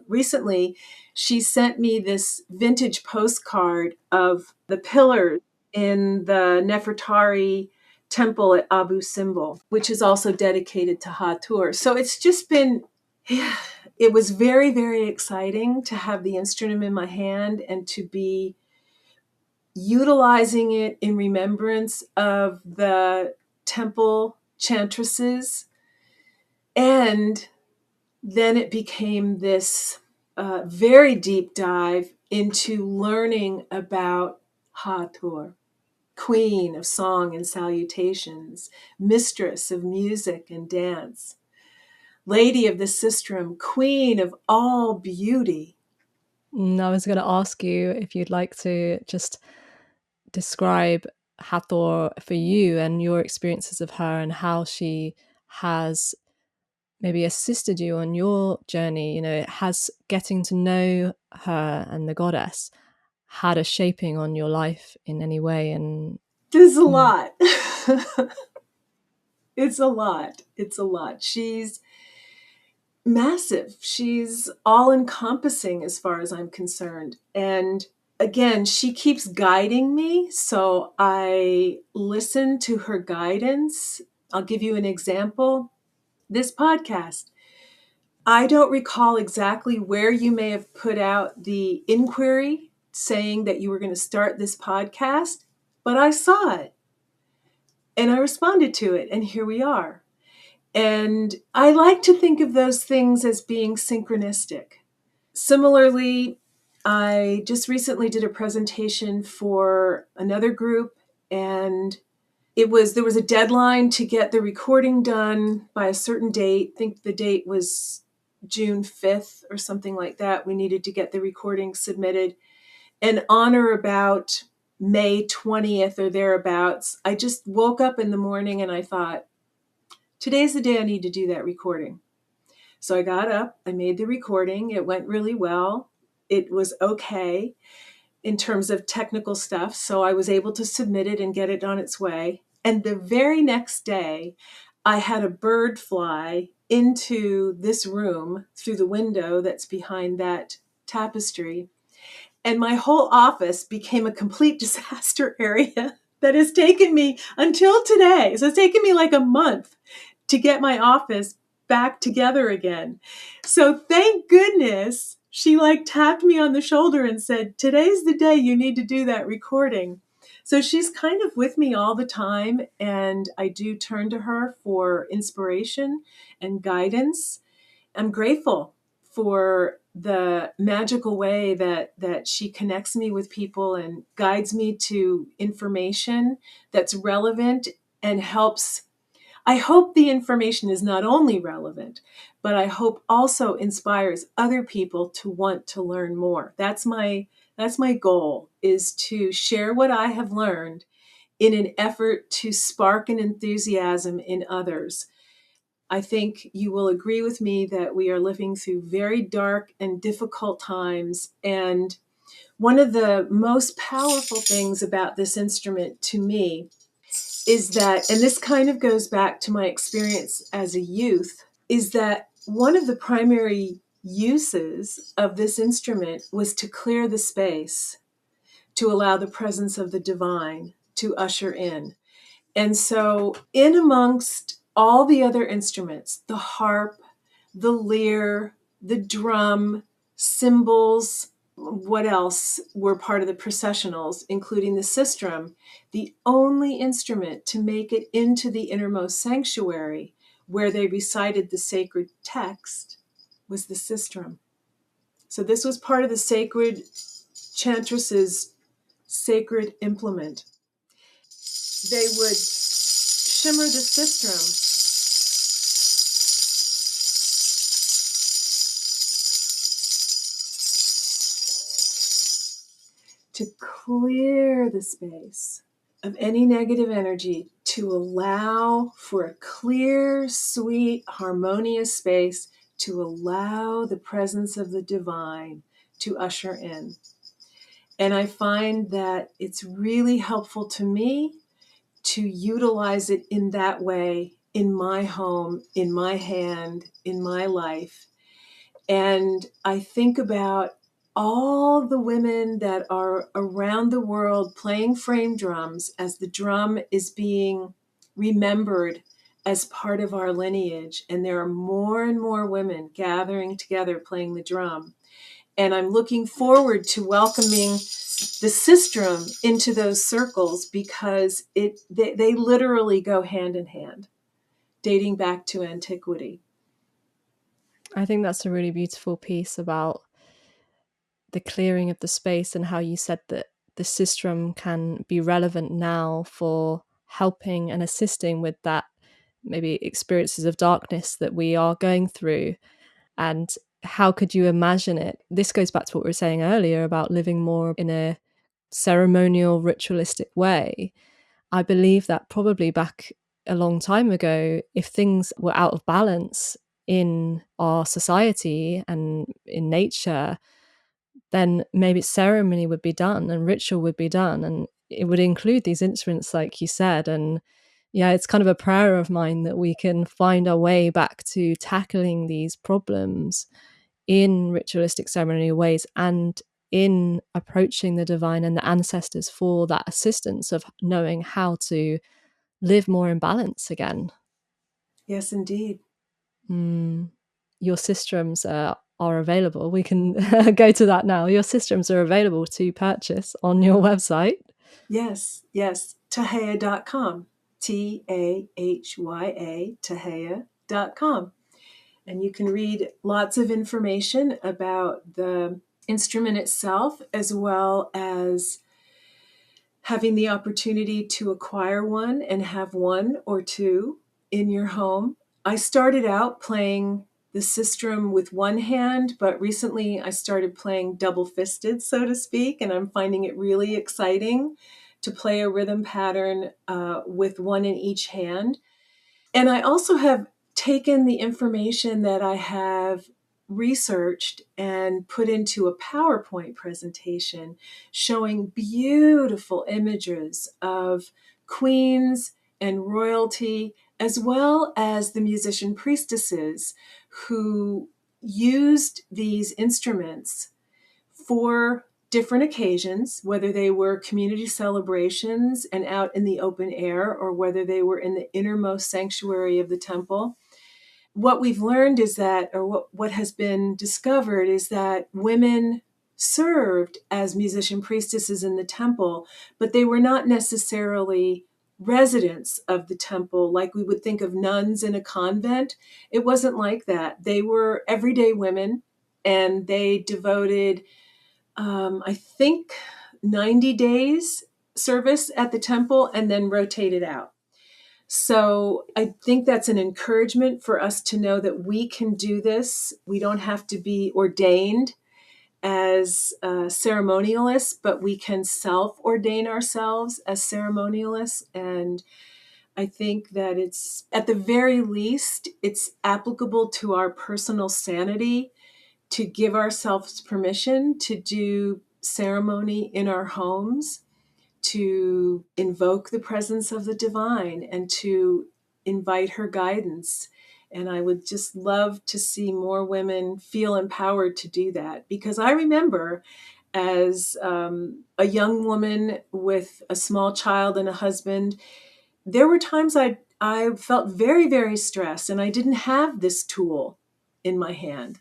recently, she sent me this vintage postcard of the pillars in the Nefertari temple at Abu Simbel, which is also dedicated to Hathor. So it's just been, yeah, it was very, very exciting to have the instrument in my hand and to be utilizing it in remembrance of the temple chantresses. And then it became this very deep dive into learning about Hathor, queen of song and salutations, mistress of music and dance, lady of the sistrum, queen of all beauty. I was going to ask you if you'd like to just describe Hathor for you and your experiences of her and how she has maybe assisted you on your journey. Has getting to know her and the goddess had a shaping on your life in any way? And There's a lot. It's a lot. It's a lot. She's massive. She's all encompassing as far as I'm concerned. And again, she keeps guiding me. So I listen to her guidance. I'll give you an example. This podcast, I don't recall exactly where you may have put out the inquiry saying that you were going to start this podcast, but I saw it and I responded to it, and here we are. And I like to think of those things as being synchronistic. Similarly, I just recently did a presentation for another group, and there was a deadline to get the recording done by a certain date. I think the date was June 5th or something like that. We needed to get the recording submitted. And on or about May 20th or thereabouts, I just woke up in the morning and I thought, today's the day I need to do that recording. So I got up, I made the recording. It went really well. It was okay in terms of technical stuff. So I was able to submit it and get it on its way. And the very next day, I had a bird fly into this room through the window that's behind that tapestry. And my whole office became a complete disaster area that has taken me until today. So it's taken me like a month to get my office back together again. So thank goodness she tapped me on the shoulder and said, today's the day you need to do that recording. So she's kind of with me all the time, and I do turn to her for inspiration and guidance. I'm grateful for the magical way that she connects me with people and guides me to information that's relevant and helps. I hope the information is not only relevant, but I hope also inspires other people to want to learn more. That's my goal, is to share what I have learned in an effort to spark an enthusiasm in others. I think you will agree with me that we are living through very dark and difficult times. And one of the most powerful things about this instrument to me is that, and this kind of goes back to my experience as a youth, is that one of the primary uses of this instrument was to clear the space, to allow the presence of the divine to usher in. And so, in amongst all the other instruments, the harp, the lyre, the drum, cymbals, what else were part of the processionals, including the sistrum, the only instrument to make it into the innermost sanctuary where they recited the sacred text was the sistrum. So this was part of the sacred chantress's sacred implement. they would shimmer the sistrum to clear the space of any negative energy, to allow for a clear, sweet, harmonious space, to allow the presence of the divine to usher in. And I find that it's really helpful to me to utilize it in that way in my home, in my hand, in my life. And I think about all the women that are around the world playing frame drums as the drum is being remembered as part of our lineage. And there are more and more women gathering together playing the drum. And I'm looking forward to welcoming the sistrum into those circles because they literally go hand in hand, dating back to antiquity. I think that's a really beautiful piece about the clearing of the space and how you said that the sistrum can be relevant now for helping and assisting with that maybe experiences of darkness that we are going through. And how could you imagine it? This goes back to what we were saying earlier about living more in a ceremonial, ritualistic way. I believe that probably back a long time ago, if things were out of balance in our society and in nature, then maybe ceremony would be done and ritual would be done. And it would include these instruments, like you said. And yeah, it's kind of a prayer of mine that we can find our way back to tackling these problems in ritualistic ceremonial ways and in approaching the divine and the ancestors for that assistance of knowing how to live more in balance again. Yes, indeed. Your systrums are available. We can go to that now. Your systrums are available to purchase on your website. Yes, yes. Tahya.com. Tahya, Tahya.com. And you can read lots of information about the instrument itself, as well as having the opportunity to acquire one and have one or two in your home. I started out playing the sistrum with one hand, but recently I started playing double fisted, so to speak, and I'm finding it really exciting to play a rhythm pattern with one in each hand. And I also have taken the information that I have researched and put into a PowerPoint presentation showing beautiful images of queens and royalty, as well as the musician priestesses who used these instruments for different occasions, whether they were community celebrations and out in the open air, or whether they were in the innermost sanctuary of the temple. What we've learned is that, or what has been discovered, is that women served as musician priestesses in the temple, but they were not necessarily residents of the temple like we would think of nuns in a convent. It wasn't like that. They were everyday women, and they devoted I think 90 days service at the temple and then rotated out. So I think that's an encouragement for us to know that we can do this. We don't have to be ordained as ceremonialists, but we can self-ordain ourselves as ceremonialists. And I think that it's, at the very least, it's applicable to our personal sanity to give ourselves permission to do ceremony in our homes, to invoke the presence of the divine and to invite her guidance. And I would just love to see more women feel empowered to do that, because I remember as a young woman with a small child and a husband, there were times I felt very, very stressed, and I didn't have this tool in my hand.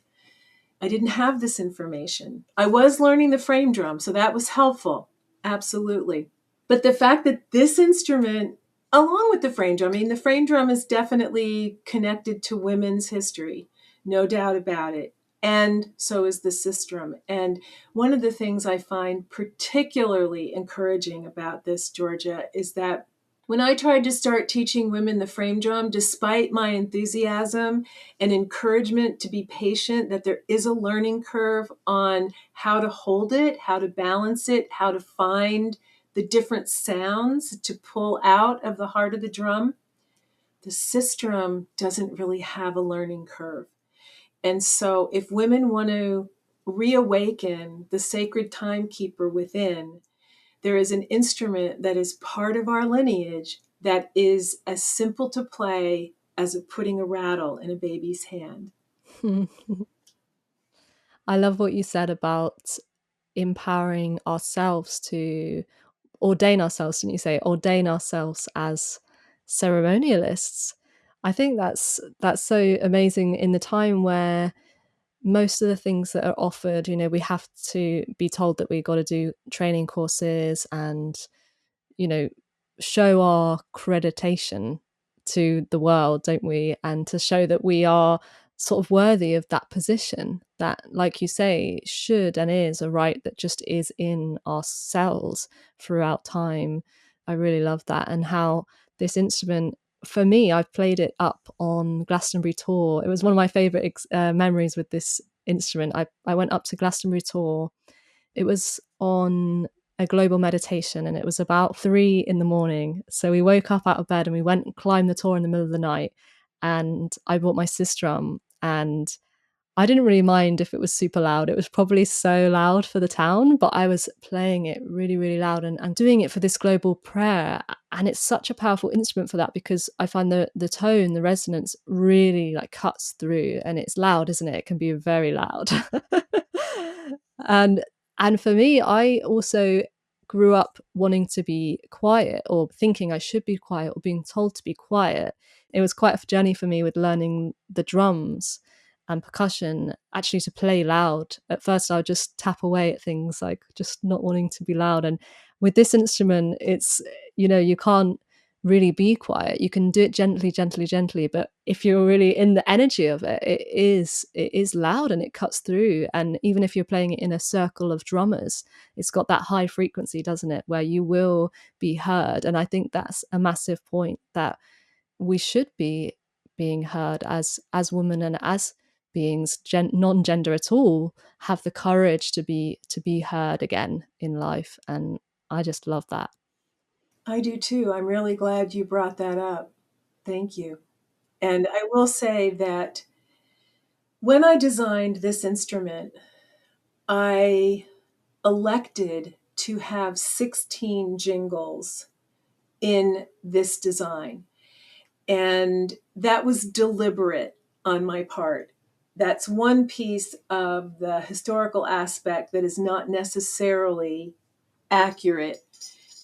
I didn't have this information. I was learning the frame drum, so that was helpful. Absolutely. But the fact that this instrument, along with the frame drum, I mean, the frame drum is definitely connected to women's history, no doubt about it. And so is the sistrum. And one of the things I find particularly encouraging about this, Georgia, is that When I tried to start teaching women the frame drum, despite my enthusiasm and encouragement to be patient, that there is a learning curve on how to hold it, how to balance it, how to find the different sounds to pull out of the heart of the drum, the sistrum doesn't really have a learning curve. And so if women want to reawaken the sacred timekeeper within, there is an instrument that is part of our lineage that is as simple to play as putting a rattle in a baby's hand. I love what you said about empowering ourselves to ordain ourselves, didn't you say? Ordain ourselves as ceremonialists. I think that's so amazing in the time where most of the things that are offered, we have to be told that we got to do training courses and, show our accreditation to the world, don't we? And to show that we are sort of worthy of that position that, like you say, should and is a right that just is in our cells throughout time. I really love that. And how this instrument, for me, I've played it up on Glastonbury Tour. It was one of my favorite memories with this instrument. I went up to Glastonbury Tour. It was on a global meditation and it was about 3 in the morning. So we woke up out of bed and we went and climbed the tour in the middle of the night. And I brought my sistrum and I didn't really mind if it was super loud. It was probably so loud for the town, but I was playing it really, really loud and doing it for this global prayer. And it's such a powerful instrument for that because I find the tone, the resonance really like cuts through and it's loud, isn't it? It can be very loud. and and for me, I also grew up wanting to be quiet or thinking I should be quiet or being told to be quiet. It was quite a journey for me with learning the drums and percussion actually to play loud. At first I would just tap away at things like just not wanting to be loud. And with this instrument, it's, you can't really be quiet. You can do it gently, gently, gently, but if you're really in the energy of it, it is loud and it cuts through. And even if you're playing it in a circle of drummers, it's got that high frequency, doesn't it, where you will be heard. And I think that's a massive point, that we should be being heard as women and as beings, non-gender at all, have the courage to be heard again in life. And I just love that. I do too. I'm really glad you brought that up. Thank you. And I will say that when I designed this instrument, I elected to have 16 jingles in this design. And that was deliberate on my part. That's one piece of the historical aspect that is not necessarily accurate.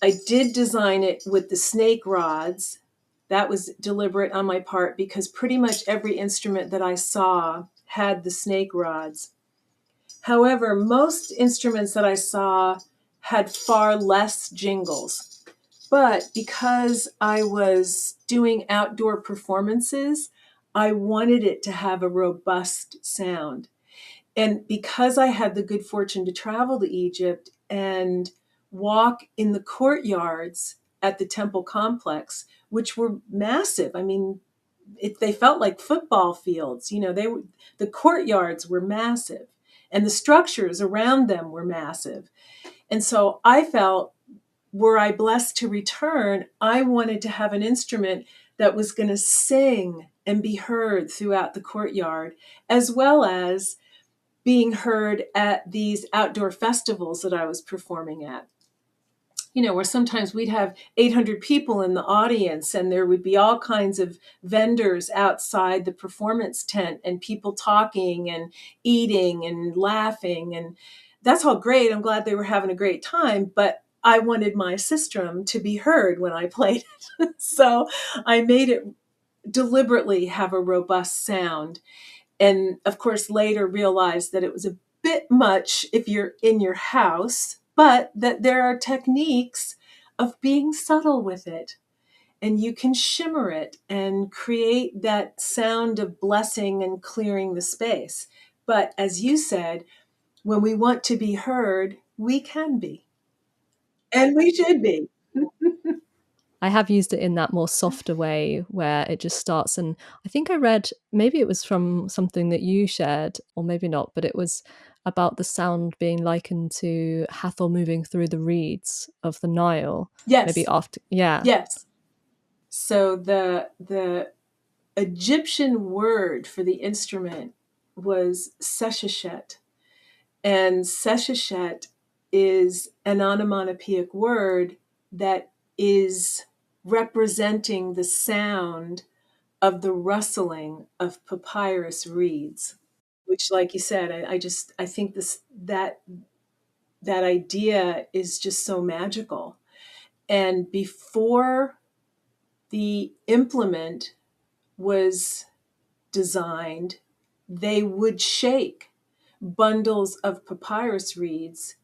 I did design it with the snake rods. That was deliberate on my part because pretty much every instrument that I saw had the snake rods. However, most instruments that I saw had far less jingles. But because I was doing outdoor performances, I wanted it to have a robust sound. And because I had the good fortune to travel to Egypt and walk in the courtyards at the temple complex, which were massive. I mean, they felt like football fields. The courtyards were massive and the structures around them were massive. And so I felt, were I blessed to return, I wanted to have an instrument that was going to sing and be heard throughout the courtyard, as well as being heard at these outdoor festivals that I was performing at. Where sometimes we'd have 800 people in the audience and there would be all kinds of vendors outside the performance tent and people talking and eating and laughing. And that's all great. I'm glad they were having a great time, but I wanted my sistrum to be heard when I played it. So I made it deliberately have a robust sound. And of course, later realized that it was a bit much if you're in your house, but that there are techniques of being subtle with it. And you can shimmer it and create that sound of blessing and clearing the space. But as you said, when we want to be heard, we can be. And we should be. I have used it in that more softer way where it just starts. And I think I read, maybe it was from something that you shared, or maybe not, but it was about the sound being likened to Hathor moving through the reeds of the Nile. Maybe Yes, after, yeah. yes. So the Egyptian word for the instrument was sesheshet. And sesheshet is an onomatopoeic word that is representing the sound of the rustling of papyrus reeds, which, like you said, I think that idea is just so magical. And before the implement was designed, they would shake bundles of papyrus reeds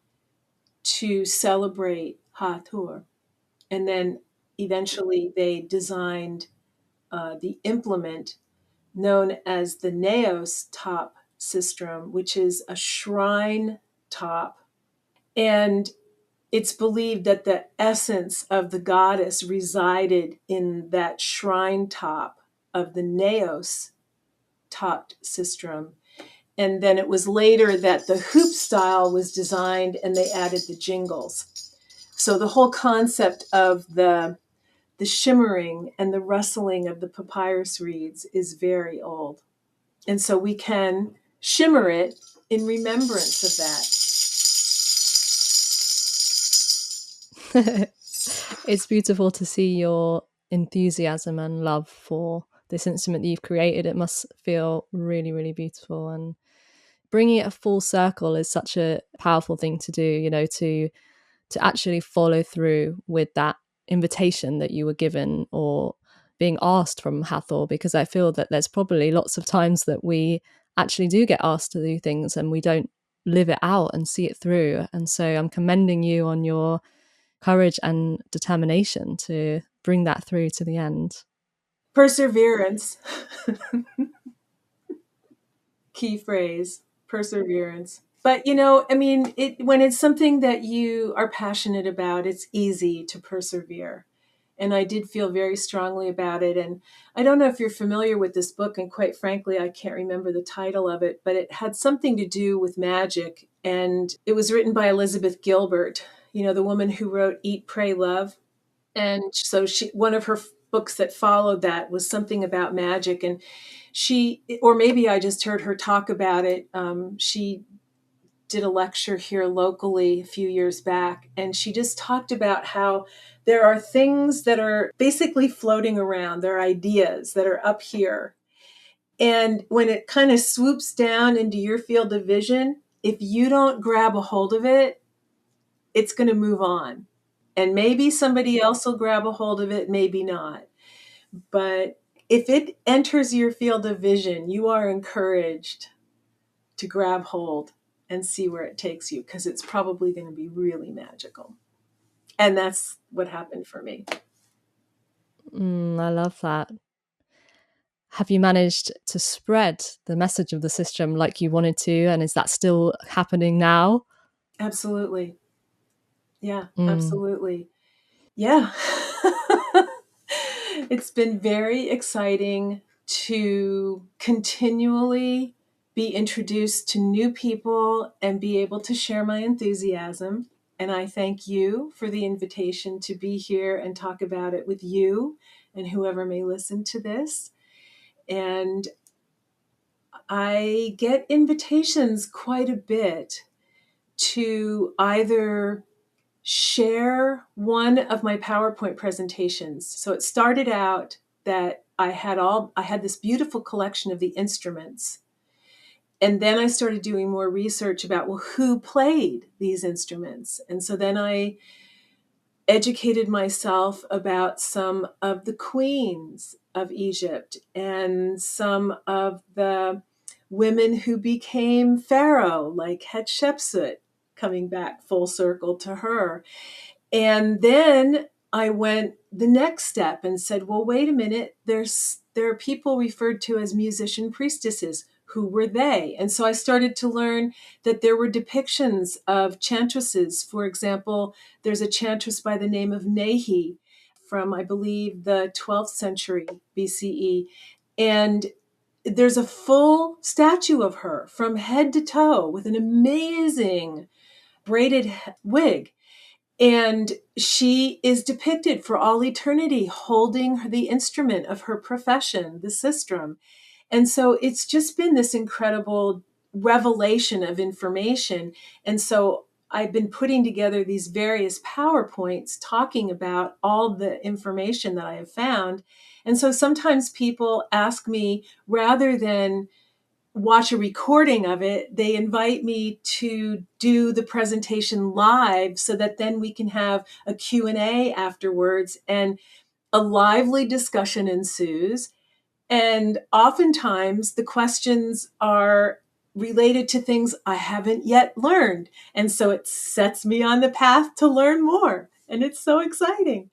to celebrate Hathor. And then eventually they designed the implement known as the Naos top sistrum, which is a shrine top. And it's believed that the essence of the goddess resided in that shrine top of the Naos topped sistrum. And then it was later that the hoop style was designed and they added the jingles. So the whole concept of the shimmering and the rustling of the papyrus reeds is very old. And so we can shimmer it in remembrance of that. It's beautiful to see your enthusiasm and love for this instrument that you've created. It must feel really, really beautiful. And bringing it a full circle is such a powerful thing to do, you know, to actually follow through with that invitation that you were given or being asked from Hathor, because I feel that there's probably lots of times that we actually do get asked to do things and we don't live it out and see it through. And so I'm commending you on your courage and determination to bring that through to the end. Perseverance. Key phrase, perseverance. But I mean, when it's something that you are passionate about, it's easy to persevere. And I did feel very strongly about it. And I don't know if you're familiar with this book, and quite frankly, I can't remember the title of it, but it had something to do with magic. And it was written by Elizabeth Gilbert, the woman who wrote Eat, Pray, Love. And so one of her books that followed that was something about magic. And or maybe I just heard her talk about it. She did a lecture here locally a few years back, and she just talked about how there are things that are basically floating around. There are ideas that are up here. And when it kind of swoops down into your field of vision, if you don't grab a hold of it, it's going to move on. And maybe somebody else will grab a hold of it, maybe not. But if it enters your field of vision, you are encouraged to grab hold and see where it takes you, because it's probably going to be really magical. And that's what happened for me. I love that. Have you managed to spread the message of the system like you wanted to? And is that still happening now? Absolutely. Yeah, absolutely. Yeah. It's been very exciting to continually be introduced to new people and be able to share my enthusiasm. And I thank you for the invitation to be here and talk about it with you and whoever may listen to this. And I get invitations quite a bit to either share one of my PowerPoint presentations. So it started out that I had this beautiful collection of the instruments. And then I started doing more research about, well, who played these instruments? And so then I educated myself about some of the queens of Egypt and some of the women who became pharaoh, like Hatshepsut, coming back full circle to her. And then I went the next step and said, well, wait a minute, there are people referred to as musician priestesses. Who were they? And so I started to learn that there were depictions of chantresses. For example, there's a chantress by the name of Nehi from, I believe, the 12th century BCE. And there's a full statue of her from head to toe with an amazing braided wig. And she is depicted for all eternity holding the instrument of her profession, the sistrum. And so it's just been this incredible revelation of information. And so I've been putting together these various PowerPoints talking about all the information that I have found. And so sometimes people ask me, rather than watch a recording of it, they invite me to do the presentation live so that then we can have a Q&A afterwards, and a lively discussion ensues. And oftentimes the questions are related to things I haven't yet learned. And so it sets me on the path to learn more. And it's so exciting.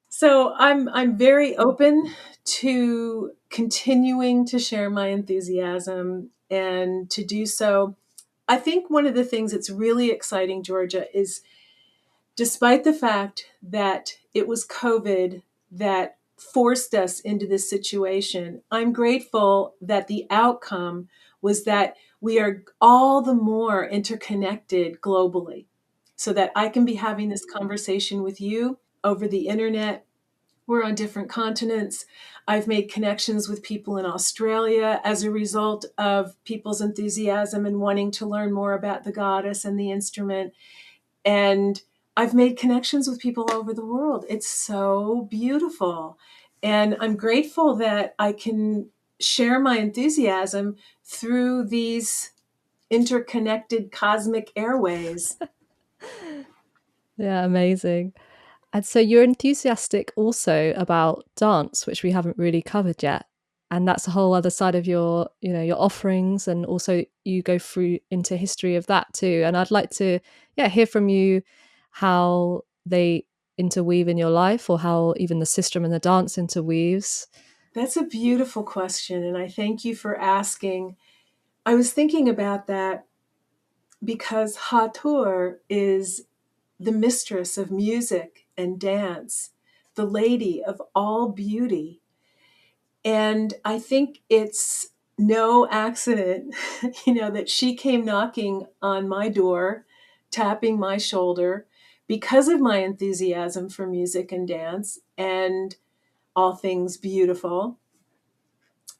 So I'm very open to continuing to share my enthusiasm, and to do so. I think one of the things that's really exciting, Georgia, is despite the fact that it was COVID that forced us into this situation, I'm grateful that the outcome was that we are all the more interconnected globally, so that I can be having this conversation with you over the internet. We're on different continents. I've made connections with people in Australia as a result of people's enthusiasm and wanting to learn more about the goddess and the instrument. And I've made connections with people all over the world. It's so beautiful. And I'm grateful that I can share my enthusiasm through these interconnected cosmic airways. Yeah, amazing. And so you're enthusiastic also about dance, which we haven't really covered yet. And that's a whole other side of your, your offerings, and also you go through into history of that too. And I'd like to, hear from you how they interweave in your life, or how even the system and the dance interweaves. That's a beautiful question, and I thank you for asking. I was thinking about that because Hathor is the mistress of music and dance, the lady of all beauty. And I think it's no accident, that she came knocking on my door, tapping my shoulder, because of my enthusiasm for music and dance and all things beautiful.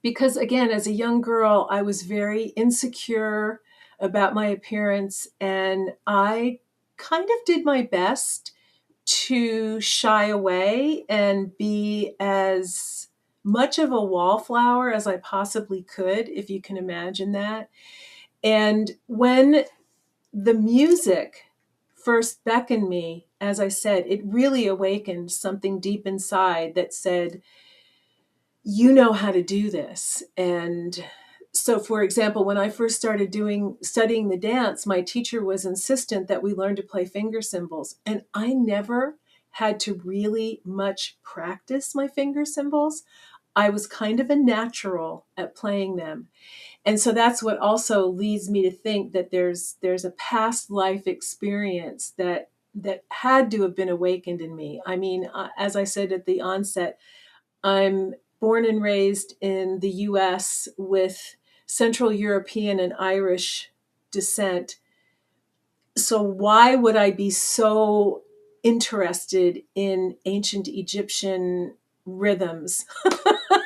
Because again, as a young girl, I was very insecure about my appearance, and I kind of did my best to shy away and be as much of a wallflower as I possibly could, if you can imagine that. And when the music first beckoned me, as I said, it really awakened something deep inside that said, you know how to do this. And so, for example, when I first started studying the dance, my teacher was insistent that we learn to play finger cymbals. And I never had to really much practice my finger cymbals. I was kind of a natural at playing them. And so that's what also leads me to think that there's a past life experience that had to have been awakened in me. I mean, as I said at the onset, I'm born and raised in the US with Central European and Irish descent. So why would I be so interested in ancient Egyptian rhythms?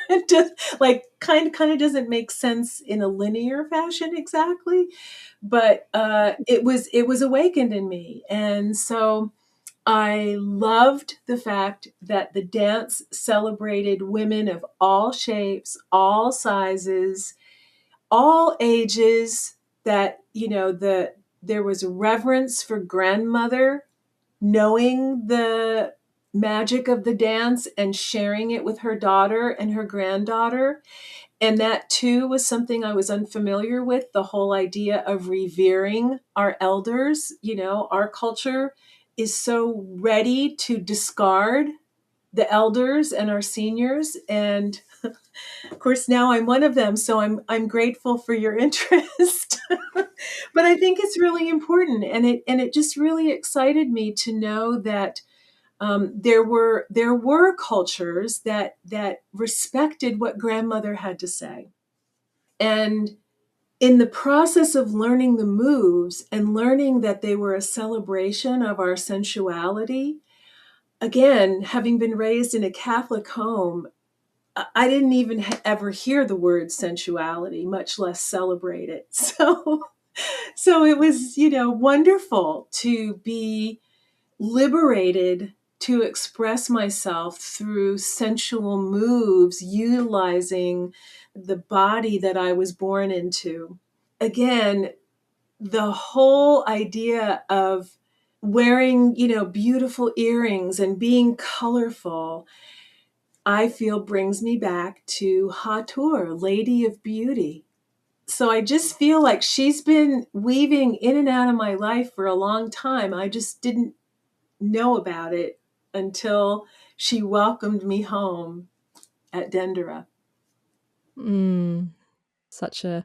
It just kind of doesn't make sense in a linear fashion exactly, but it was awakened in me. And so I loved the fact that the dance celebrated women of all shapes, all sizes, all ages, that, there was reverence for grandmother, knowing the magic of the dance and sharing it with her daughter and her granddaughter. And that too was something I was unfamiliar with, the whole idea of revering our elders. Our culture is so ready to discard the elders and our seniors. And of course, now I'm one of them. So I'm grateful for your interest. But I think it's really important. And it just really excited me to know that There were cultures that respected what grandmother had to say. And in the process of learning the moves and learning that they were a celebration of our sensuality, again, having been raised in a Catholic home, I didn't even ever hear the word sensuality, much less celebrate it. So it was, wonderful to be liberated to express myself through sensual moves, utilizing the body that I was born into. Again, the whole idea of wearing, beautiful earrings and being colorful, I feel brings me back to Hathor, Lady of Beauty. So I just feel like she's been weaving in and out of my life for a long time. I just didn't know about it until she welcomed me home at Dendera. Such a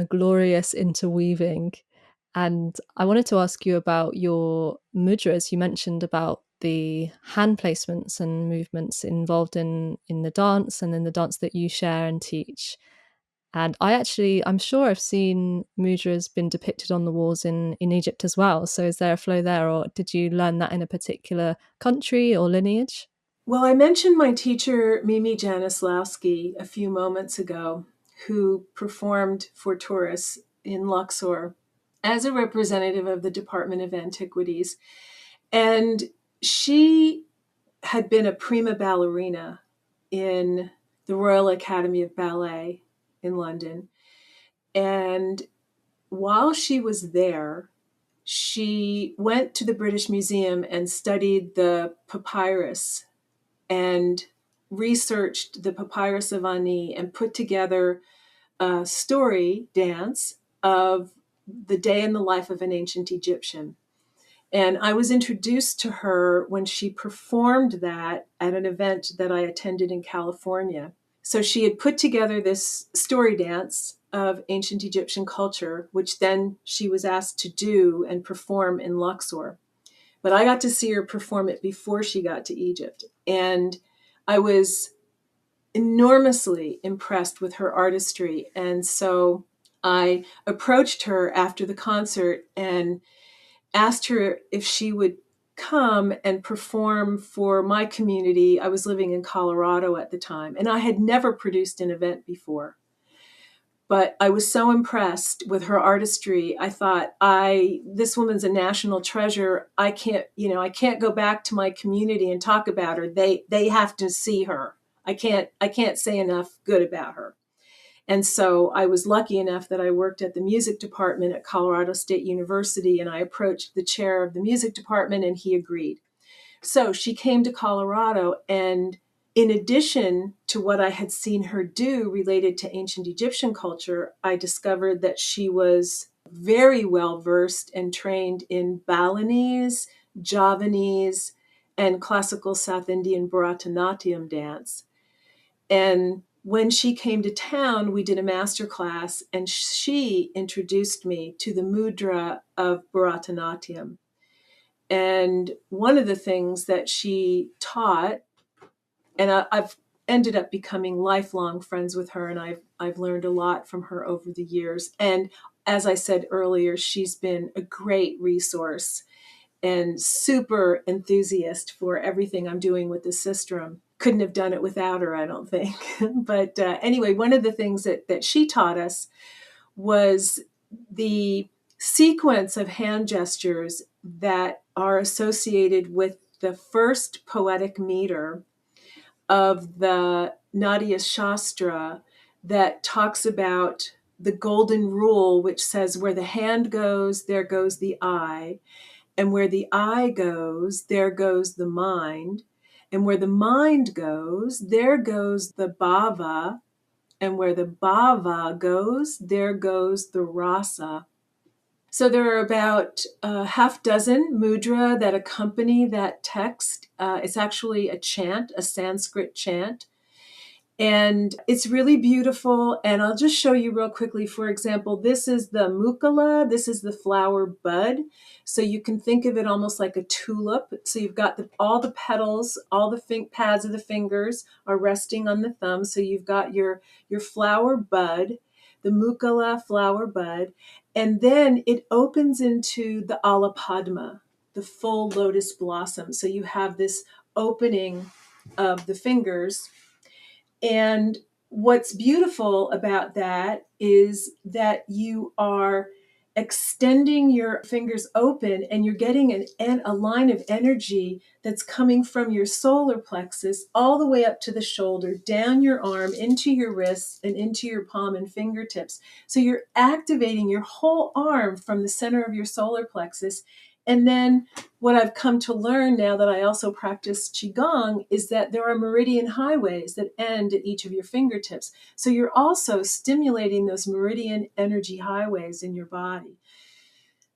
glorious interweaving. And I wanted to ask you about your mudras. You mentioned about the hand placements and movements involved in the dance and in the dance that you share and teach. And I'm sure I've seen mudras been depicted on the walls in Egypt as well. So is there a flow there, or did you learn that in a particular country or lineage? Well, I mentioned my teacher, Mimi Janislawski, a few moments ago, who performed for tourists in Luxor as a representative of the Department of Antiquities. And she had been a prima ballerina in the Royal Academy of Ballet in London. And while she was there, she went to the British Museum and studied the papyrus and researched the papyrus of Ani and put together a story dance of the day in the life of an ancient Egyptian. And I was introduced to her when she performed that at an event that I attended in California. So she had put together this story dance of ancient Egyptian culture, which then she was asked to do and perform in Luxor. But I got to see her perform it before she got to Egypt. And I was enormously impressed with her artistry. And so I approached her after the concert and asked her if she would come and perform for my community. I was living in Colorado at the time, and I had never produced an event before. But I was so impressed with her artistry. I thought, this woman's a national treasure. I can't go back to my community and talk about her. They have to see her. I can't say enough good about her. And so I was lucky enough that I worked at the music department at Colorado State University, and I approached the chair of the music department, and he agreed. So she came to Colorado, and in addition to what I had seen her do related to ancient Egyptian culture, I discovered that she was very well versed and trained in Balinese, Javanese, and classical South Indian Bharatanatyam dance. And when she came to town, we did a master class, and she introduced me to the mudra of Bharatanatyam. And one of the things that she taught, and I've ended up becoming lifelong friends with her, and I've learned a lot from her over the years. And as I said earlier, she's been a great resource and super enthusiast for everything I'm doing with the Sistrum. Couldn't have done it without her, I don't think. But anyway, one of the things that she taught us was the sequence of hand gestures that are associated with the first poetic meter of the Natya Shastra that talks about the golden rule, which says where the hand goes, there goes the eye. And where the eye goes, there goes the mind. And where the mind goes, there goes the bhava. And where the bhava goes, there goes the rasa. So there are about a half dozen mudra that accompany that text. It's actually a chant, a Sanskrit chant. And it's really beautiful. And I'll just show you real quickly. For example, this is the mukala. This is the flower bud. So you can think of it almost like a tulip. So you've got all the petals, all the pads of the fingers are resting on the thumb. So you've got your flower bud, the mukala flower bud. And then it opens into the alapadma, the full lotus blossom. So you have this opening of the fingers. And what's beautiful about that is that you are extending your fingers open and you're getting a line of energy that's coming from your solar plexus all the way up to the shoulder, down your arm, into your wrists, and into your palm and fingertips. So you're activating your whole arm from the center of your solar plexus. And then what I've come to learn now that I also practice Qigong is that there are meridian highways that end at each of your fingertips. So you're also stimulating those meridian energy highways in your body.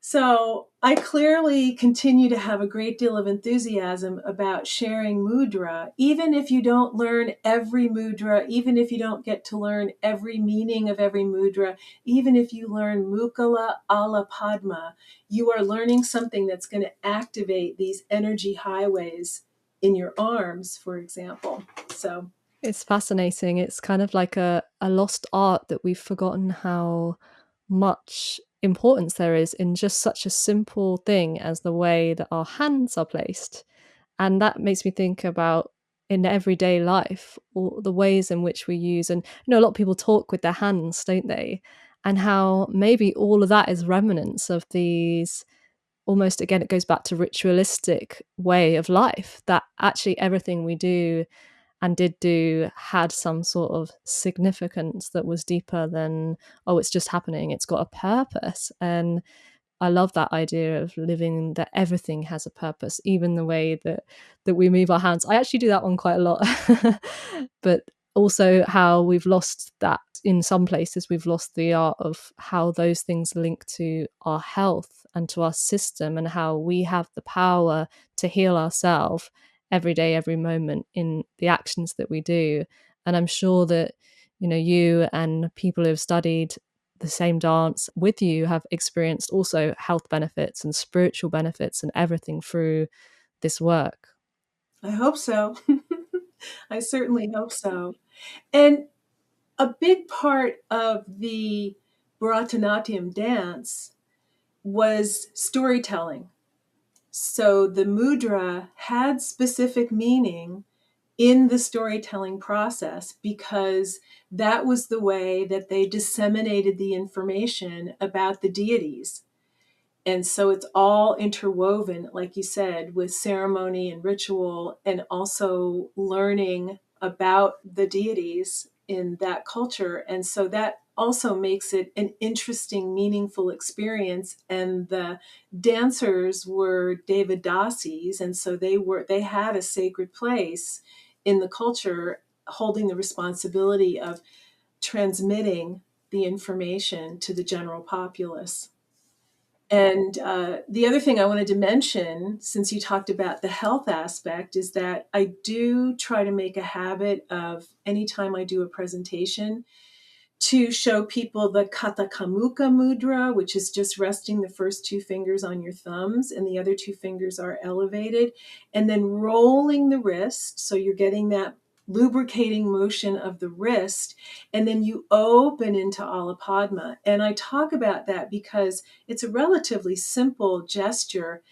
So I clearly continue to have a great deal of enthusiasm about sharing mudra, even if you don't learn every mudra, even if you don't get to learn every meaning of every mudra, even if you learn Mukala Ala Padma, you are learning something that's going to activate these energy highways in your arms, for example. So It's fascinating. It's kind of like a lost art that we've forgotten how much importance there is in just such a simple thing as the way that our hands are placed. And that makes me think about in everyday life, all the ways in which we use, and a lot of people talk with their hands, don't they? And how maybe all of that is remnants of these almost, again, it goes back to ritualistic way of life, that actually everything we do and did do had some sort of significance that was deeper than, oh, it's just happening. It's got a purpose. And I love that idea of living that everything has a purpose, even the way that we move our hands. I actually do that one quite a lot. But also how we've lost that in some places. We've lost the art of how those things link to our health and to our system, and how we have the power to heal ourselves every day, every moment in the actions that we do. And I'm sure that you and people who have studied the same dance with you have experienced also health benefits and spiritual benefits and everything through this work. I hope so. I certainly hope so. And a big part of the Bharatanatyam dance was storytelling. So the mudra had specific meaning in the storytelling process because that was the way that they disseminated the information about the deities. And so it's all interwoven, like you said, with ceremony and ritual, and also learning about the deities in that culture. And so that also makes it an interesting, meaningful experience. And the dancers were Devadasis, and so they had a sacred place in the culture, holding the responsibility of transmitting the information to the general populace. And the other thing I wanted to mention, since you talked about the health aspect, is that I do try to make a habit of anytime I do a presentation to show people the Kata Kamuka mudra, which is just resting the first two fingers on your thumbs and the other two fingers are elevated, and then rolling the wrist. So you're getting that lubricating motion of the wrist, and then you open into Alapadma. And I talk about that because it's a relatively simple gesture,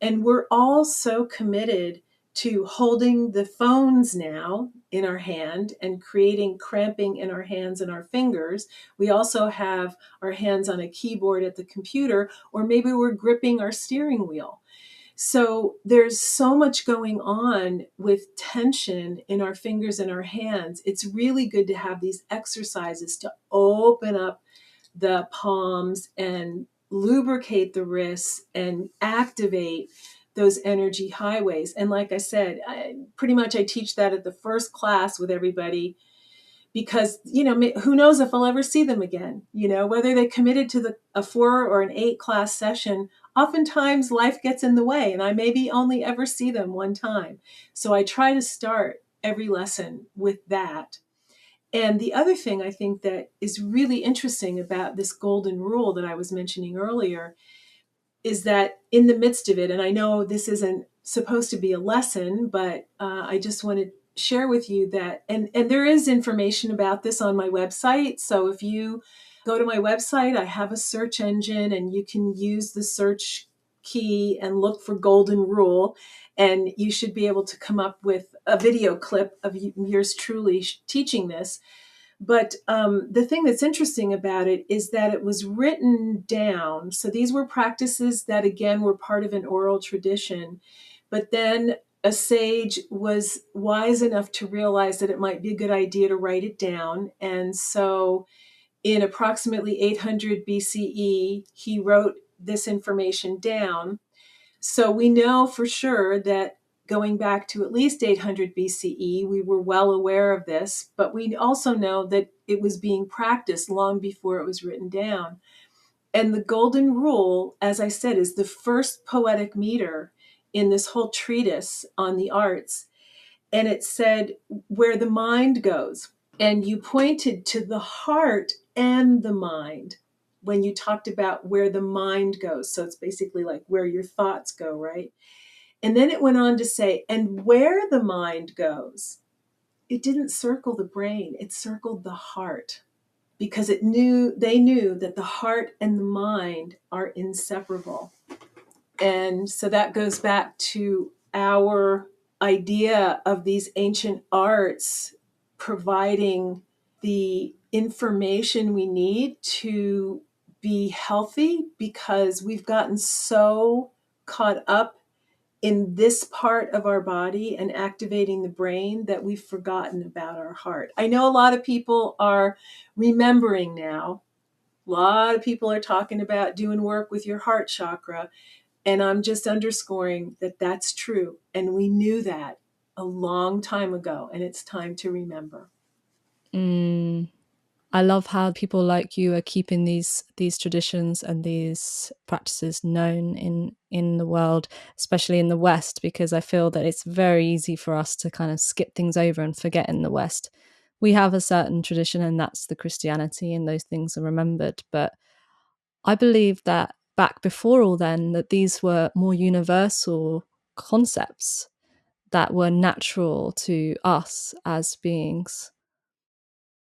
and we're all so committed to holding the phones now in our hand and creating cramping in our hands and our fingers. We also have our hands on a keyboard at the computer, or maybe we're gripping our steering wheel. So there's so much going on with tension in our fingers and our hands. It's really good to have these exercises to open up the palms and lubricate the wrists and activate those energy highways. And like I said, I teach that at the first class with everybody because, who knows if I'll ever see them again, whether they committed to a 4 or an 8 class session. Oftentimes life gets in the way and I maybe only ever see them one time. So I try to start every lesson with that. And the other thing I think that is really interesting about this golden rule that I was mentioning earlier is that in the midst of it, and I know this isn't supposed to be a lesson, but I just want to share with you that, and there is information about this on my website. So if you go to my website, I have a search engine and you can use the search key and look for golden rule. And you should be able to come up with a video clip of yours truly teaching this. But the thing that's interesting about it is that it was written down. So these were practices that, again, were part of an oral tradition. But then a sage was wise enough to realize that it might be a good idea to write it down. And so in approximately 800 BCE, he wrote this information down. So we know for sure that going back to at least 800 BCE, we were well aware of this, but we also know that it was being practiced long before it was written down. And the Golden Rule, as I said, is the first poetic meter in this whole treatise on the arts. And it said, where the mind goes. And you pointed to the heart and the mind when you talked about where the mind goes. So it's basically like where your thoughts go, right? And then it went on to say, and where the mind goes, it didn't circle the brain, it circled the heart, because they knew that the heart and the mind are inseparable. And so that goes back to our idea of these ancient arts providing the information we need to be healthy, because we've gotten so caught up in this part of our body and activating the brain that we've forgotten about our heart. I know a lot of people are remembering now. A lot of people are talking about doing work with your heart chakra. And I'm just underscoring that that's true. And we knew that a long time ago, and it's time to remember. I love how people like you are keeping these traditions and these practices known in the world, especially in the West, because I feel that it's very easy for us to kind of skip things over and forget in the West. We have a certain tradition, and that's the Christianity, and those things are remembered. But I believe that back before all then, that these were more universal concepts that were natural to us as beings.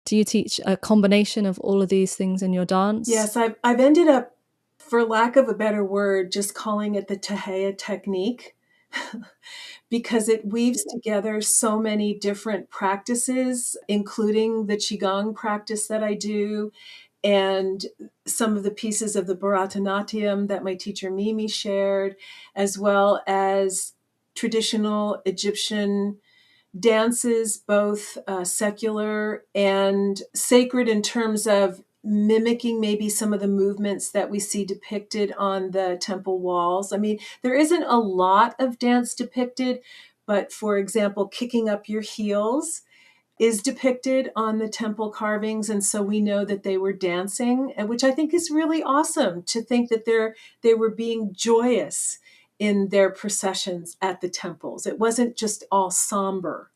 Do you teach a combination of all of these things in your dance? Yes, I've ended up, for lack of a better word, just calling it the Tahya technique because it weaves together so many different practices, including the Qigong practice that I do and some of the pieces of the Bharatanatyam that my teacher Mimi shared, as well as traditional Egyptian dances, both secular and sacred, in terms of mimicking maybe some of the movements that we see depicted on the temple walls. I mean, there isn't a lot of dance depicted, but for example, kicking up your heels is depicted on the temple carvings, and so we know that they were dancing, and which I think is really awesome to think that they were being joyous in their processions at the temples. It wasn't just all somber.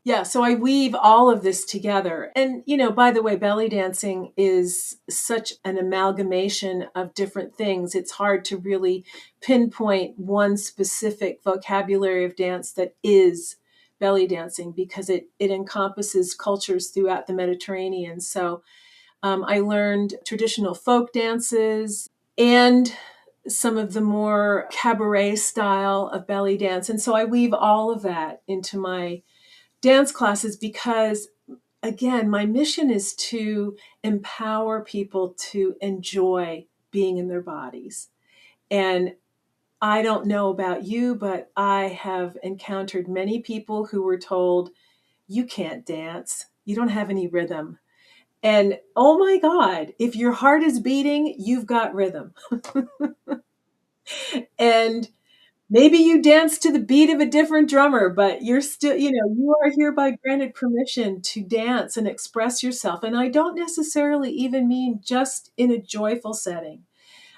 Yeah, so I weave all of this together. And, by the way, belly dancing is such an amalgamation of different things. It's hard to really pinpoint one specific vocabulary of dance that is belly dancing, because it encompasses cultures throughout the Mediterranean. So I learned traditional folk dances and some of the more cabaret style of belly dance. And so I weave all of that into my dance classes because, again, my mission is to empower people to enjoy being in their bodies. And I don't know about you, but I have encountered many people who were told, you can't dance, you don't have any rhythm. And oh my God, if your heart is beating, you've got rhythm. And maybe you dance to the beat of a different drummer, but you're still, you are hereby granted permission to dance and express yourself. And I don't necessarily even mean just in a joyful setting.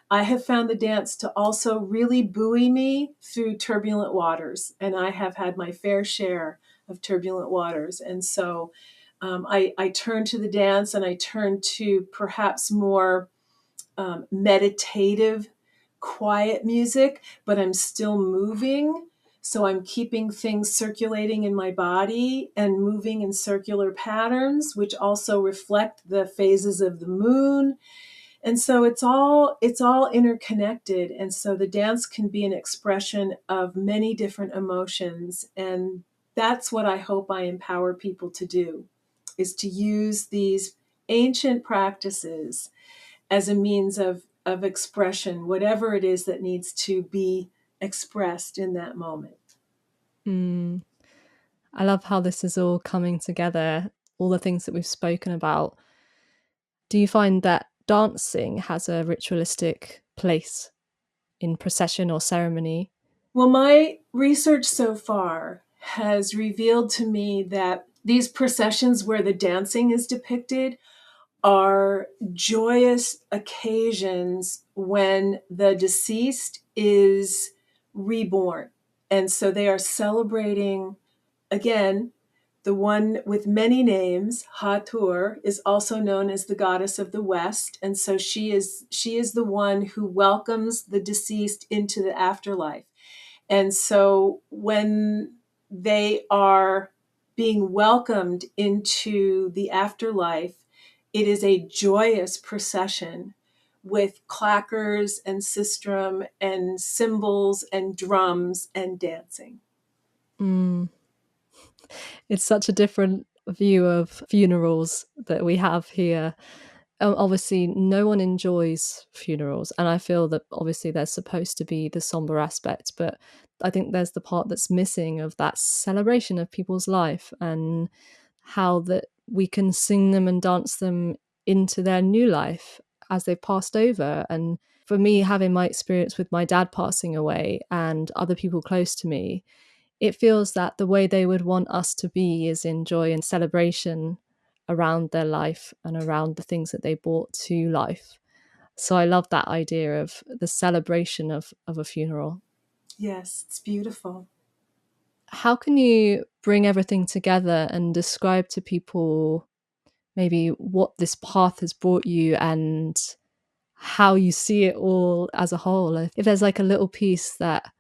I have found the dance to also really buoy me through turbulent waters. And I have had my fair share of turbulent waters. And so I turn to the dance, and I turn to perhaps more meditative, quiet music, but I'm still moving. So I'm keeping things circulating in my body and moving in circular patterns, which also reflect the phases of the moon. And so it's all interconnected. And so the dance can be an expression of many different emotions. And that's what I hope I empower people to do, is to use these ancient practices as a means of expression, whatever it is that needs to be expressed in that moment. Mm. I love how this is all coming together, all the things that we've spoken about. Do you find that dancing has a ritualistic place in procession or ceremony? Well, my research so far has revealed to me that these processions where the dancing is depicted are joyous occasions when the deceased is reborn. And so they are celebrating, again, the one with many names. Hathor is also known as the goddess of the West, and so she is the one who welcomes the deceased into the afterlife. And so when they are being welcomed into the afterlife, it is a joyous procession with clackers and sistrum and cymbals and drums and dancing. Mm. It's such a different view of funerals that we have here. Obviously, no one enjoys funerals, and I feel that obviously there's supposed to be the somber aspect, but I think there's the part that's missing of that celebration of people's life and how that we can sing them and dance them into their new life as they've passed over. And for me, having my experience with my dad passing away and other people close to me, it feels that the way they would want us to be is in joy and celebration around their life and around the things that they brought to life. So I love that idea of the celebration of a funeral. Yes, it's beautiful. How can you bring everything together and describe to people maybe what this path has brought you and how you see it all as a whole? If there's like a little piece that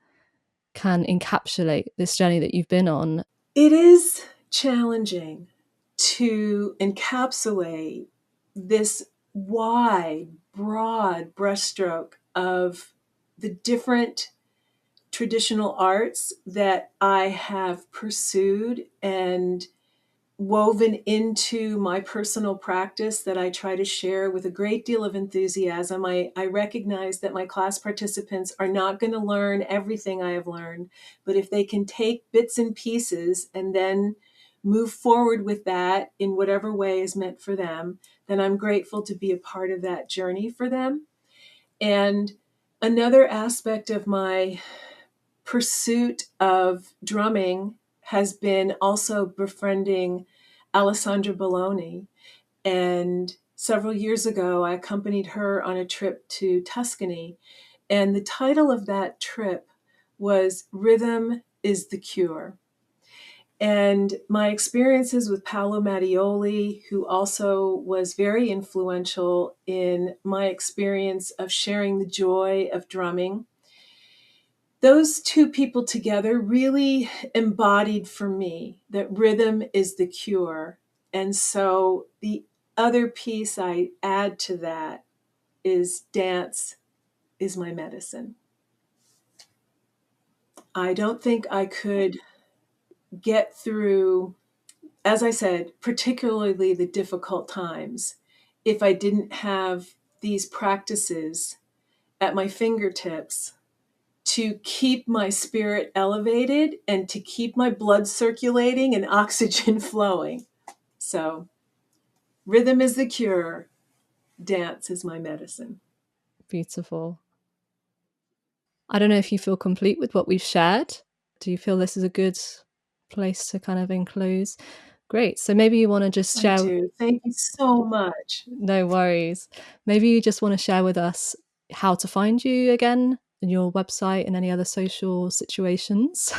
can encapsulate this journey that you've been on. It is challenging to encapsulate this wide, broad brushstroke of the different traditional arts that I have pursued and woven into my personal practice that I try to share with a great deal of enthusiasm. I recognize that my class participants are not going to learn everything I have learned, but if they can take bits and pieces and then move forward with that in whatever way is meant for them, then I'm grateful to be a part of that journey for them. And another aspect of my pursuit of drumming has been also befriending Alessandra Belloni. And several years ago, I accompanied her on a trip to Tuscany. And the title of that trip was Rhythm is the Cure. And my experiences with Paolo Mattioli, who also was very influential in my experience of sharing the joy of drumming, those two people together really embodied for me that rhythm is the cure. And so the other piece I add to that is dance is my medicine. I don't think I could get through, as I said, particularly the difficult times, if I didn't have these practices at my fingertips to keep my spirit elevated and to keep my blood circulating and oxygen flowing. So, rhythm is the cure, dance is my medicine. Beautiful. I don't know if you feel complete with what we've shared. Do you feel this is a good place to kind of enclose? Great. So maybe you want to just I share. do. Thank you so much. No worries. Maybe you just want to share with us how to find you again and your website and any other social situations.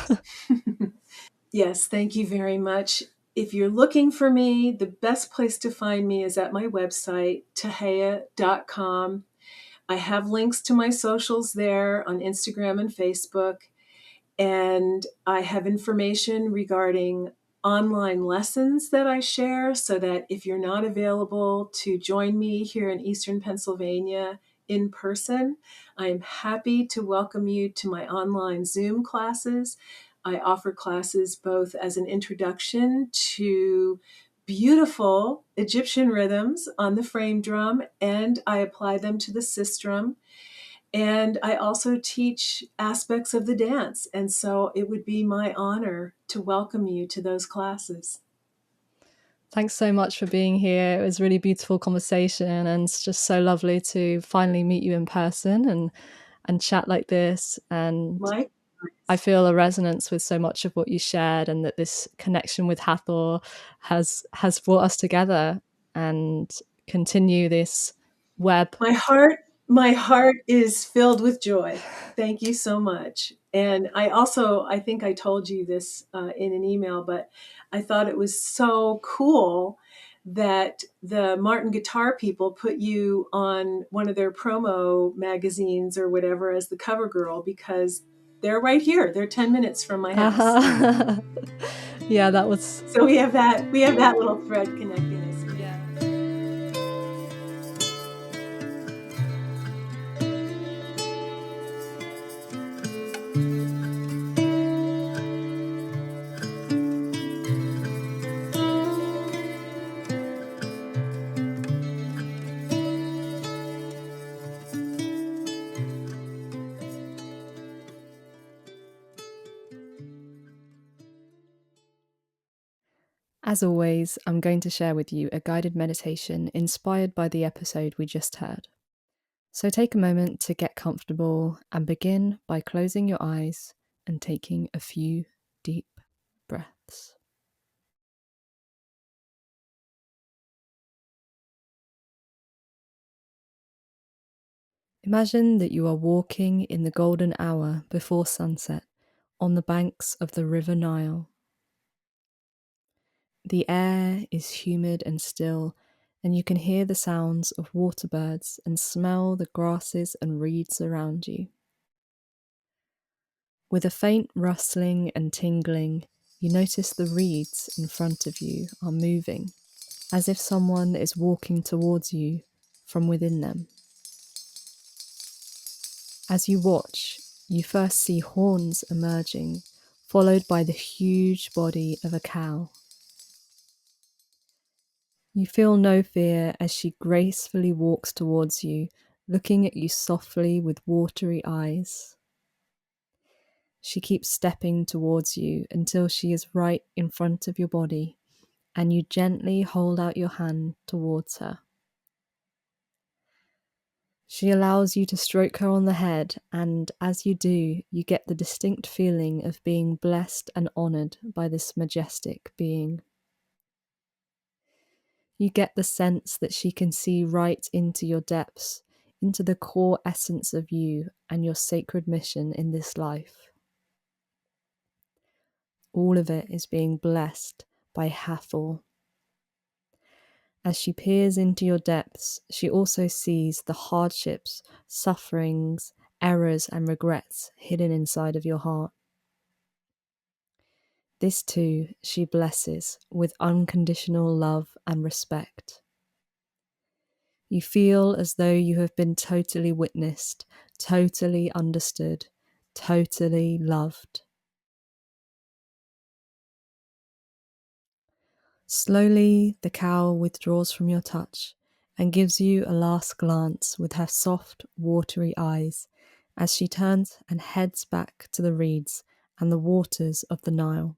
Yes, thank you very much. if you're looking for me, the best place to find me is at my website, tahya.com. I have links to my socials there on Instagram and Facebook. And I have information regarding online lessons that I share, so that if you're not available to join me here in Eastern Pennsylvania in person, I am happy to welcome you to my online Zoom classes. I offer classes both as an introduction to beautiful Egyptian rhythms on the frame drum, and I apply them to the sistrum. And I also teach aspects of the dance. And so it would be my honor to welcome you to those classes. Thanks so much for being here. It was a really beautiful conversation, and it's just so lovely to finally meet you in person and chat like this. And Mike? I feel a resonance with so much of what you shared, and that this connection with Hathor has brought us together and continue this web. My heart is filled with joy. Thank you so much. And I think I told you this in an email, but I thought it was so cool that the Martin Guitar people put you on one of their promo magazines or whatever as the cover girl, because they're right here. They're 10 minutes from my house. Yeah, that was. So we have that little thread connecting us. As always, I'm going to share with you a guided meditation inspired by the episode we just heard. So take a moment to get comfortable and begin by closing your eyes and taking a few deep breaths. Imagine that you are walking in the golden hour before sunset on the banks of the River Nile. The air is humid and still, and you can hear the sounds of water birds and smell the grasses and reeds around you. With a faint rustling and tingling, you notice the reeds in front of you are moving, as if someone is walking towards you from within them. As you watch, you first see horns emerging, followed by the huge body of a cow. You feel no fear as she gracefully walks towards you, looking at you softly with watery eyes. She keeps stepping towards you until she is right in front of your body, and you gently hold out your hand towards her. She allows you to stroke her on the head, and as you do, you get the distinct feeling of being blessed and honoured by this majestic being. You get the sense that she can see right into your depths, into the core essence of you and your sacred mission in this life. All of it is being blessed by Hathor. As she peers into your depths, she also sees the hardships, sufferings, errors, and regrets hidden inside of your heart. This too she blesses with unconditional love and respect. You feel as though you have been totally witnessed, totally understood, totally loved. Slowly, the cow withdraws from your touch and gives you a last glance with her soft, watery eyes as she turns and heads back to the reeds and the waters of the Nile.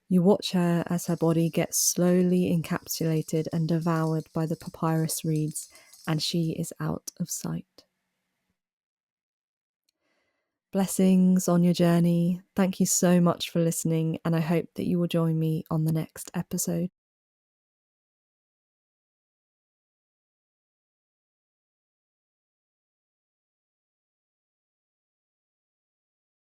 You watch her as her body gets slowly encapsulated and devoured by the papyrus reeds, and she is out of sight. Blessings on your journey. Thank you so much for listening, and I hope that you will join me on the next episode.